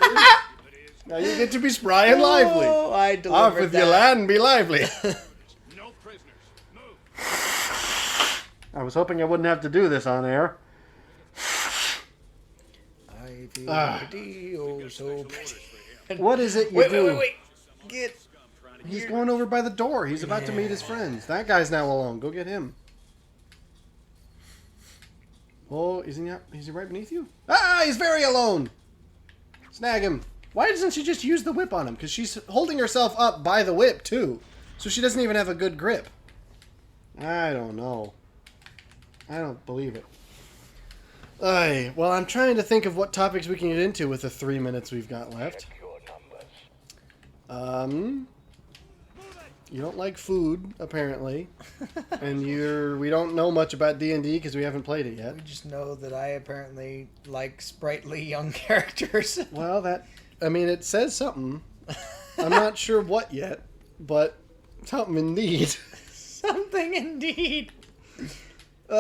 Now you get to be spry and lively. Oh, I Off delivered with that. your lad and be lively. No prisoners. Move. I was hoping I wouldn't have to do this on air. I feel Ah. pretty, oh so pretty. What is it you Wait, do? wait. Get. He's going over by the door. He's about to meet his friends. That guy's now alone. Go get him. Oh, is he right beneath you? Ah, he's very alone. Snag him. Why doesn't she just use the whip on him? Because she's holding herself up by the whip, too. So she doesn't even have a good grip. I don't know. I don't believe it. Aye, well, I'm trying to think of what topics we can get into with the 3 minutes we've got left. You don't like food, apparently. And we don't know much about D&D because we haven't played it yet. We just know that I apparently like sprightly young characters. Well, it says something. I'm not sure what yet, but something indeed. Something indeed. I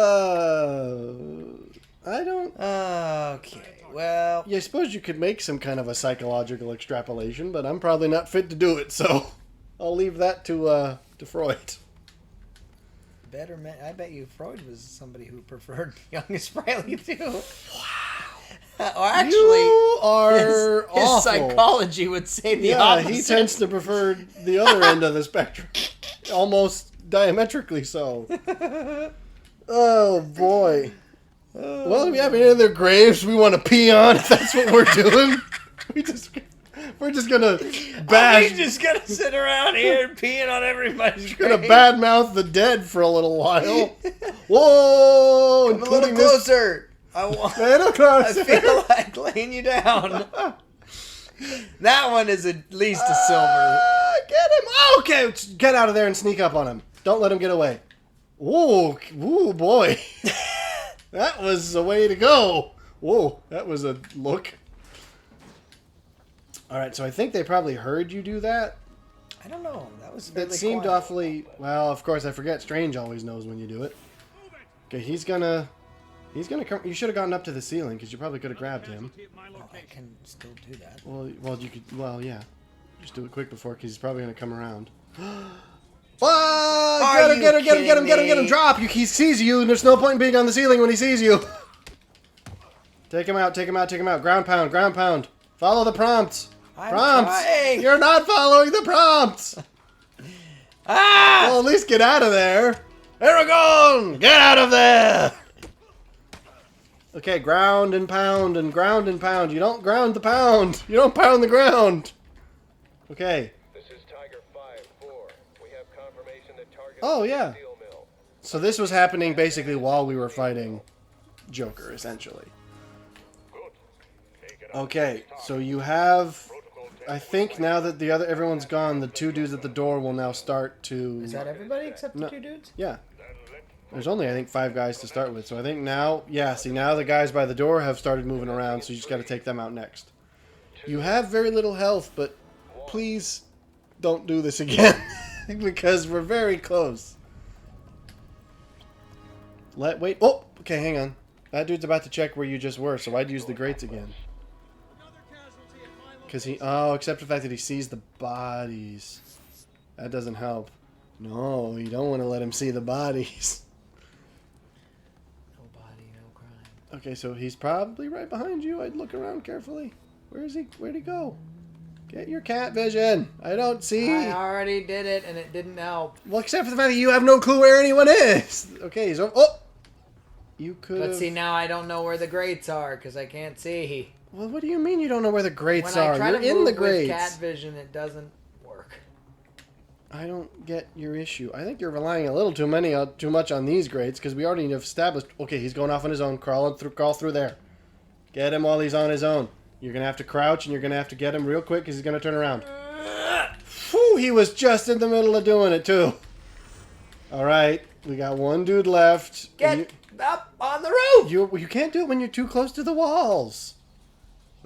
don't... Okay, well. Yeah, I suppose you could make some kind of a psychological extrapolation, but I'm probably not fit to do it, so I'll leave that to Freud. better man. I bet you Freud was somebody who preferred young and sprightly too. Wow. Or actually, You are his awful. psychology would say the Yeah, opposite. he tends to prefer the other end of the spectrum. Almost diametrically so. Oh, boy. Well, we have any other graves we want to pee on if that's what we're doing. We're just gonna bash. He's just gonna sit around here peeing on everybody's Gonna grave. badmouth the dead for a little while. Whoa! Come a little closer. I Little closer. feel like laying you down. That one is at least a silver. Get him! Oh, okay, get out of there and sneak up on him. Don't let him get away. Ooh, boy. That was the way to go. Whoa, that was a look. Alright, so I think they probably heard you do that. I don't know. That was That fairly seemed quiet. awfully... Well, of course, I forget. Strange always knows when you do it. Okay, he's gonna come... You should have gotten up to the ceiling, because you probably could have grabbed him. Well, I can still do that. Well, you could... Well, yeah. Just do it quick before, because he's probably gonna come around. What? Are Get him, you get him! kidding me? Drop! He sees you, and there's no point in being on the ceiling when he sees you. Take him out. Ground pound. Follow the prompts. I'm Prompts! trying. You're not following the prompts! Ah! Well, at least get out of there. Aragon! Get out of there! Okay, ground and pound. You don't ground the pound. You don't pound the ground. Okay. This is Tiger 5-4. We have confirmation that target Oh, is yeah. steel mill. So this was happening basically while we were fighting Joker, essentially. Okay, so you have... I think now that everyone's gone, the two dudes at the door will now start to... Is that everybody except the No. two dudes? Yeah. There's only, I think, 5 guys to start with. So I think now... Yeah, see, now the guys by the door have started moving around, so you just got to take them out next. You have very little health, but please don't do this again. Because we're very close. Wait. Oh! Okay, hang on. That dude's about to check where you just were, so I'd use the grates again. Because he... Oh, except for the fact that he sees the bodies. That doesn't help. No, you don't want to let him see the bodies. No body, no crime. Okay, so he's probably right behind you. I'd look around carefully. Where is he? Where'd he go? Get your cat vision. I don't see. I already did it, and it didn't help. Well, except for the fact that you have no clue where anyone is. Okay, he's over... Oh! You could But have... see, now I don't know where the grates are, because I can't see. Well, what do you mean you don't know where the grates When are? I try You're to in move the with grates. cat vision, it doesn't work. I don't get your issue. I think you're relying a little too much on these grates because we already have established. Okay, he's going off on his own. Crawl through there. Get him while he's on his own. You're gonna have to crouch and you're gonna have to get him real quick because he's gonna turn around. Whew, he was just in the middle of doing it too. All right, we got one dude left. Get up on the roof! You can't do it when you're too close to the walls.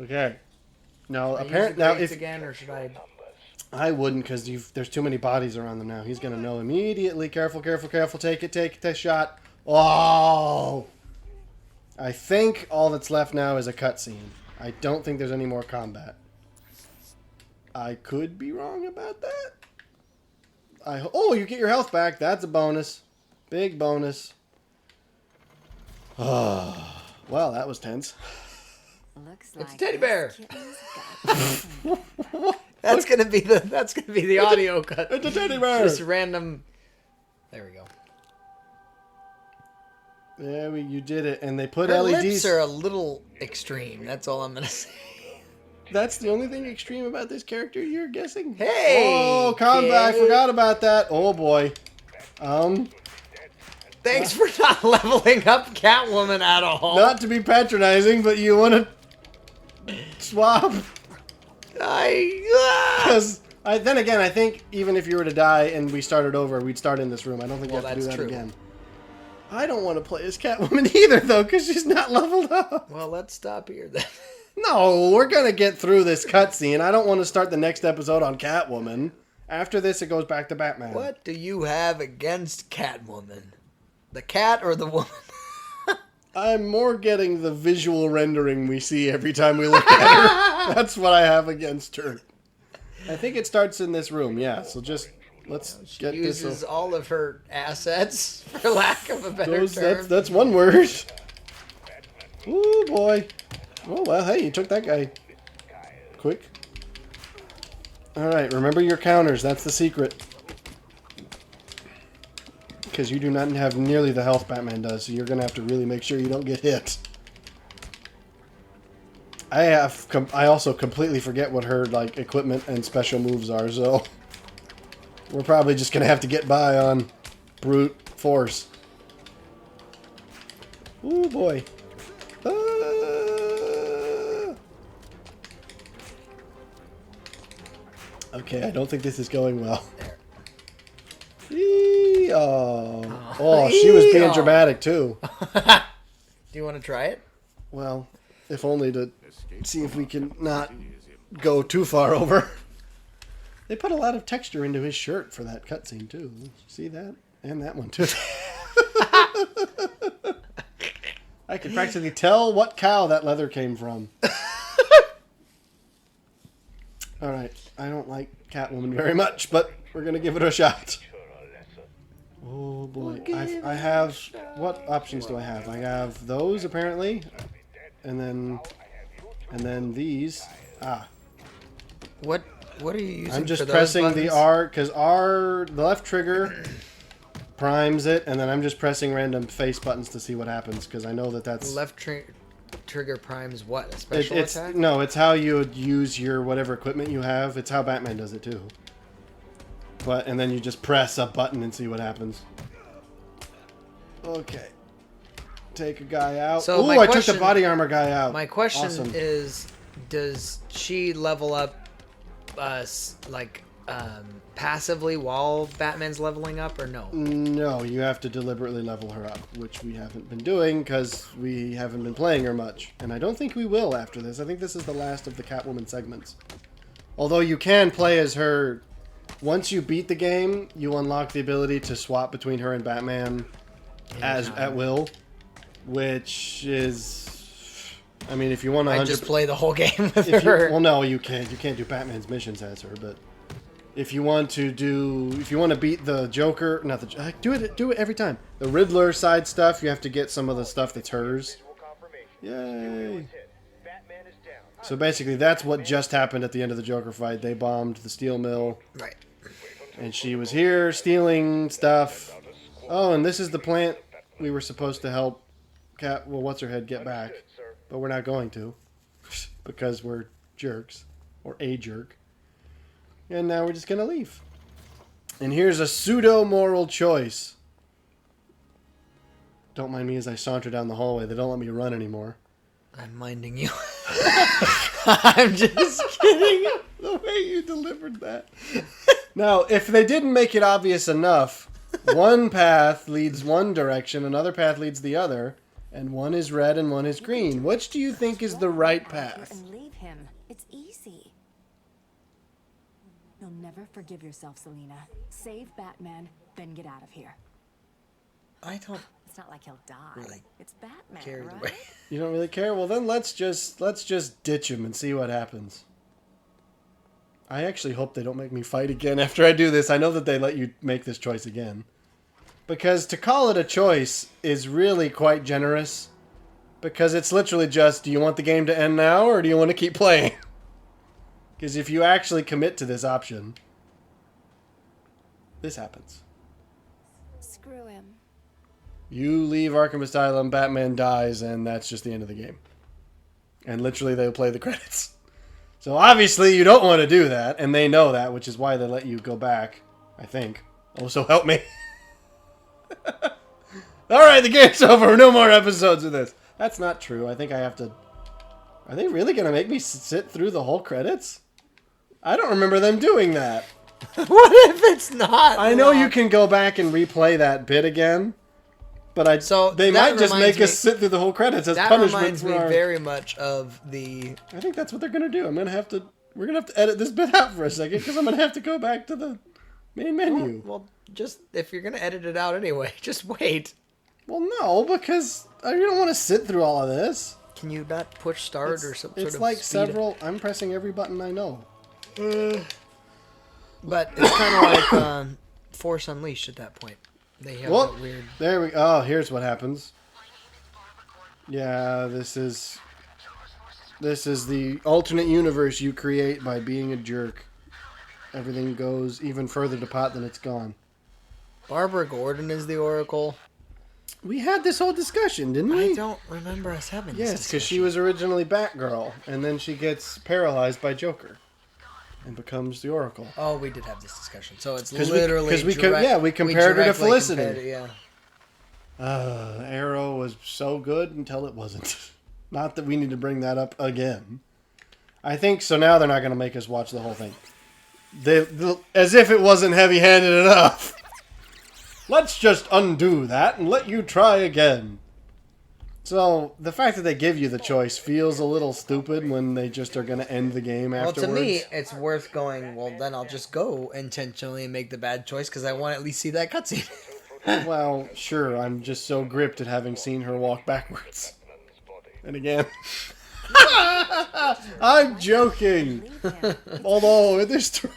Okay. No, apparently now if again, or should I? I wouldn't, because there's too many bodies around them now. He's going to know immediately. Careful. Take it, shot. Oh! I think all that's left now is a cutscene. I don't think there's any more combat. I could be wrong about that. Oh, you get your health back. That's a bonus. Big bonus. Oh, well, that was tense. Looks It's like teddy this bear. kitten's got That's gonna be the audio cut. It's a teddy bear. Just random. There we go. Yeah, you did it, and they put Her LEDs. lips are a little extreme. That's all I'm gonna say. That's the only thing extreme about this character, you're guessing? Hey, Oh, combat! I kid. forgot about that. Oh boy. Thanks for not leveling up Catwoman at all. Not to be patronizing, but you want to swap? Because then again, I think even if you were to die and we started over, we'd start in this room. I don't think you Well, have to do that's that true. again. I don't want to play as Catwoman either, though, because she's not leveled up. Well, let's stop here then. No, we're going to get through this cutscene. I don't want to start the next episode on Catwoman. After this, it goes back to Batman. What do you have against Catwoman? The cat or the woman? I'm more getting the visual rendering we see every time we look at her. That's what I have against her. I think it starts in this room, yeah. So just Let's She get this. uses all of her assets, for lack of a better term. That's one word. Ooh, boy. Oh, well, hey, you took that guy quick. Alright, remember your counters. That's the secret. Because you do not have nearly the health Batman does, so you're going to have to really make sure you don't get hit. I also completely forget what her like equipment and special moves are, so we're probably just going to have to get by on brute force. Ooh, boy. Okay, I don't think this is going well. Oh, she was being dramatic too. Do you want to try it? Well, if only to see if we can not go too far over. They put a lot of texture into his shirt for that cutscene too. See that? And that one too. I can practically tell what cow that leather came from. Alright, I don't like Catwoman very much, but we're going to give it a shot. Oh boy, I have... What options do I have? I have those, apparently. And then these. Ah. What are you using? I'm just for those pressing buttons? the R, because the left trigger primes it, and then I'm just pressing random face buttons to see what happens, because I know that's... Left trigger primes what? A special attack? No, it's how you would use your whatever equipment you have. It's how Batman does it, too. And then you just press a button and see what happens. Okay. Take a guy out. So Ooh, I took the body armor guy out. My question Awesome. is, does she level up passively while Batman's leveling up, or no? No, you have to deliberately level her up, which we haven't been doing because we haven't been playing her much. And I don't think we will after this. I think this is the last of the Catwoman segments. Although you can play as her... Once you beat the game, you unlock the ability to swap between her and Batman at will, which is... I mean, if you want to... I just play the whole game with her. Well, no, you can't. You can't do Batman's missions as her, but... If you want to beat the Joker, not the do it every time. The Riddler side stuff, you have to get some of the stuff that's hers. Yay! So basically, that's what just happened at the end of the Joker fight. They bombed the steel mill, Right. and she was here stealing stuff. Oh, and this is the plant we were supposed to help what's her head get back, but we're not going to because we're jerks or a jerk. And now we're just going to leave. And here's a pseudo-moral choice. Don't mind me as I saunter down the hallway. They don't let me run anymore. I'm minding you. I'm just kidding. The way you delivered that. Now, if they didn't make it obvious enough, one path leads one direction, another path leads the other, and one is red and one is green. Which do you think is the right path? And leave him. It's easy. You'll never forgive yourself, Selina. Save Batman, then get out of here. I don't It's not like he'll die. Really It's Batman, care either right? way. You don't really care? Well, then let's just ditch him and see what happens. I actually hope they don't make me fight again after I do this. I know that they let you make this choice again. Because to call it a choice is really quite generous. Because it's literally just, do you want the game to end now or do you want to keep playing? Because if you actually commit to this option, this happens. Screw him. You leave Arkham Asylum, Batman dies, and that's just the end of the game. And literally they'll play the credits. So obviously you don't want to do that, and they know that, which is why they let you go back, I think. Oh, so help me. Alright, the game's over. No more episodes of this. That's not true. I think I have to... Are they really going to make me sit through the whole credits? I don't remember them doing that. What if it's not? I know you can go back and replay that bit again, but they might just make us sit through the whole credits as That punishment reminds for me our... very much of the... I think that's what they're gonna do. We're gonna have to edit this bit out for a second because I'm gonna have to go back to the main menu. Well, just if you're gonna edit it out anyway, just wait. Well, no, because I don't want to sit through all of this. Can you not push start or some sort of It's like speed? several... I'm pressing every button I know. But it's kind of like Force Unleashed at that point. They have Well, that weird. there we. Oh, here's what happens. Yeah, this is the alternate universe you create by being a jerk. Everything goes even further to pot than it's gone. Barbara Gordon is the Oracle. We had this whole discussion, didn't we? I don't remember us having this Yes, because she discussion. was originally Batgirl, and then she gets paralyzed by Joker, and becomes the Oracle. Oh, we did have this discussion. So it's 'Cause literally we compared her to directly Felicity. compared it, yeah. Arrow was so good until it wasn't. Not that we need to bring that up again. I think so. Now they're not going to make us watch the whole thing. As if it wasn't heavy-handed enough. Let's just undo that and let you try again. So, the fact that they give you the choice feels a little stupid when they just are going to end the game afterwards. Well, to me, it's worth going, well, then I'll just go intentionally and make the bad choice because I want to at least see that cutscene. Well, sure, I'm just so gripped at having seen her walk backwards. And again... I'm joking! Although, it is true.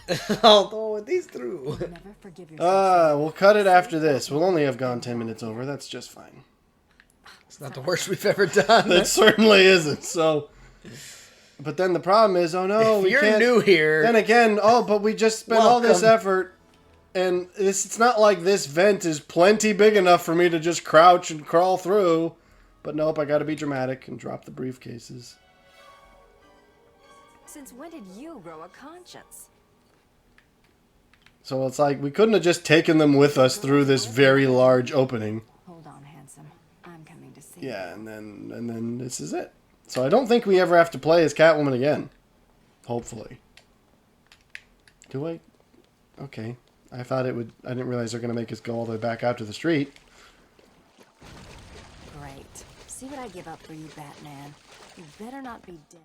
Although it is true. Never forgive yourself. We'll cut it after this. We'll only have gone 10 minutes over. That's just fine. It's not the worst we've ever done. It certainly isn't, so... But then the problem is, oh no, If we you're can't... new here... Then again, but we just spent all this Welcome. effort, and it's not like this vent is plenty big enough for me to just crouch and crawl through. But nope, I gotta be dramatic and drop the briefcases. Since when did you grow a conscience? So it's like, we couldn't have just taken them with us through this very large opening. Hold on, handsome. I'm coming to see Yeah, and then this is it. So I don't think we ever have to play as Catwoman again. Hopefully. Do I? Okay. I thought it would... I didn't realize they're going to make us go all the way back out to the street. Great. See what I give up for you, Batman. You better not be dead.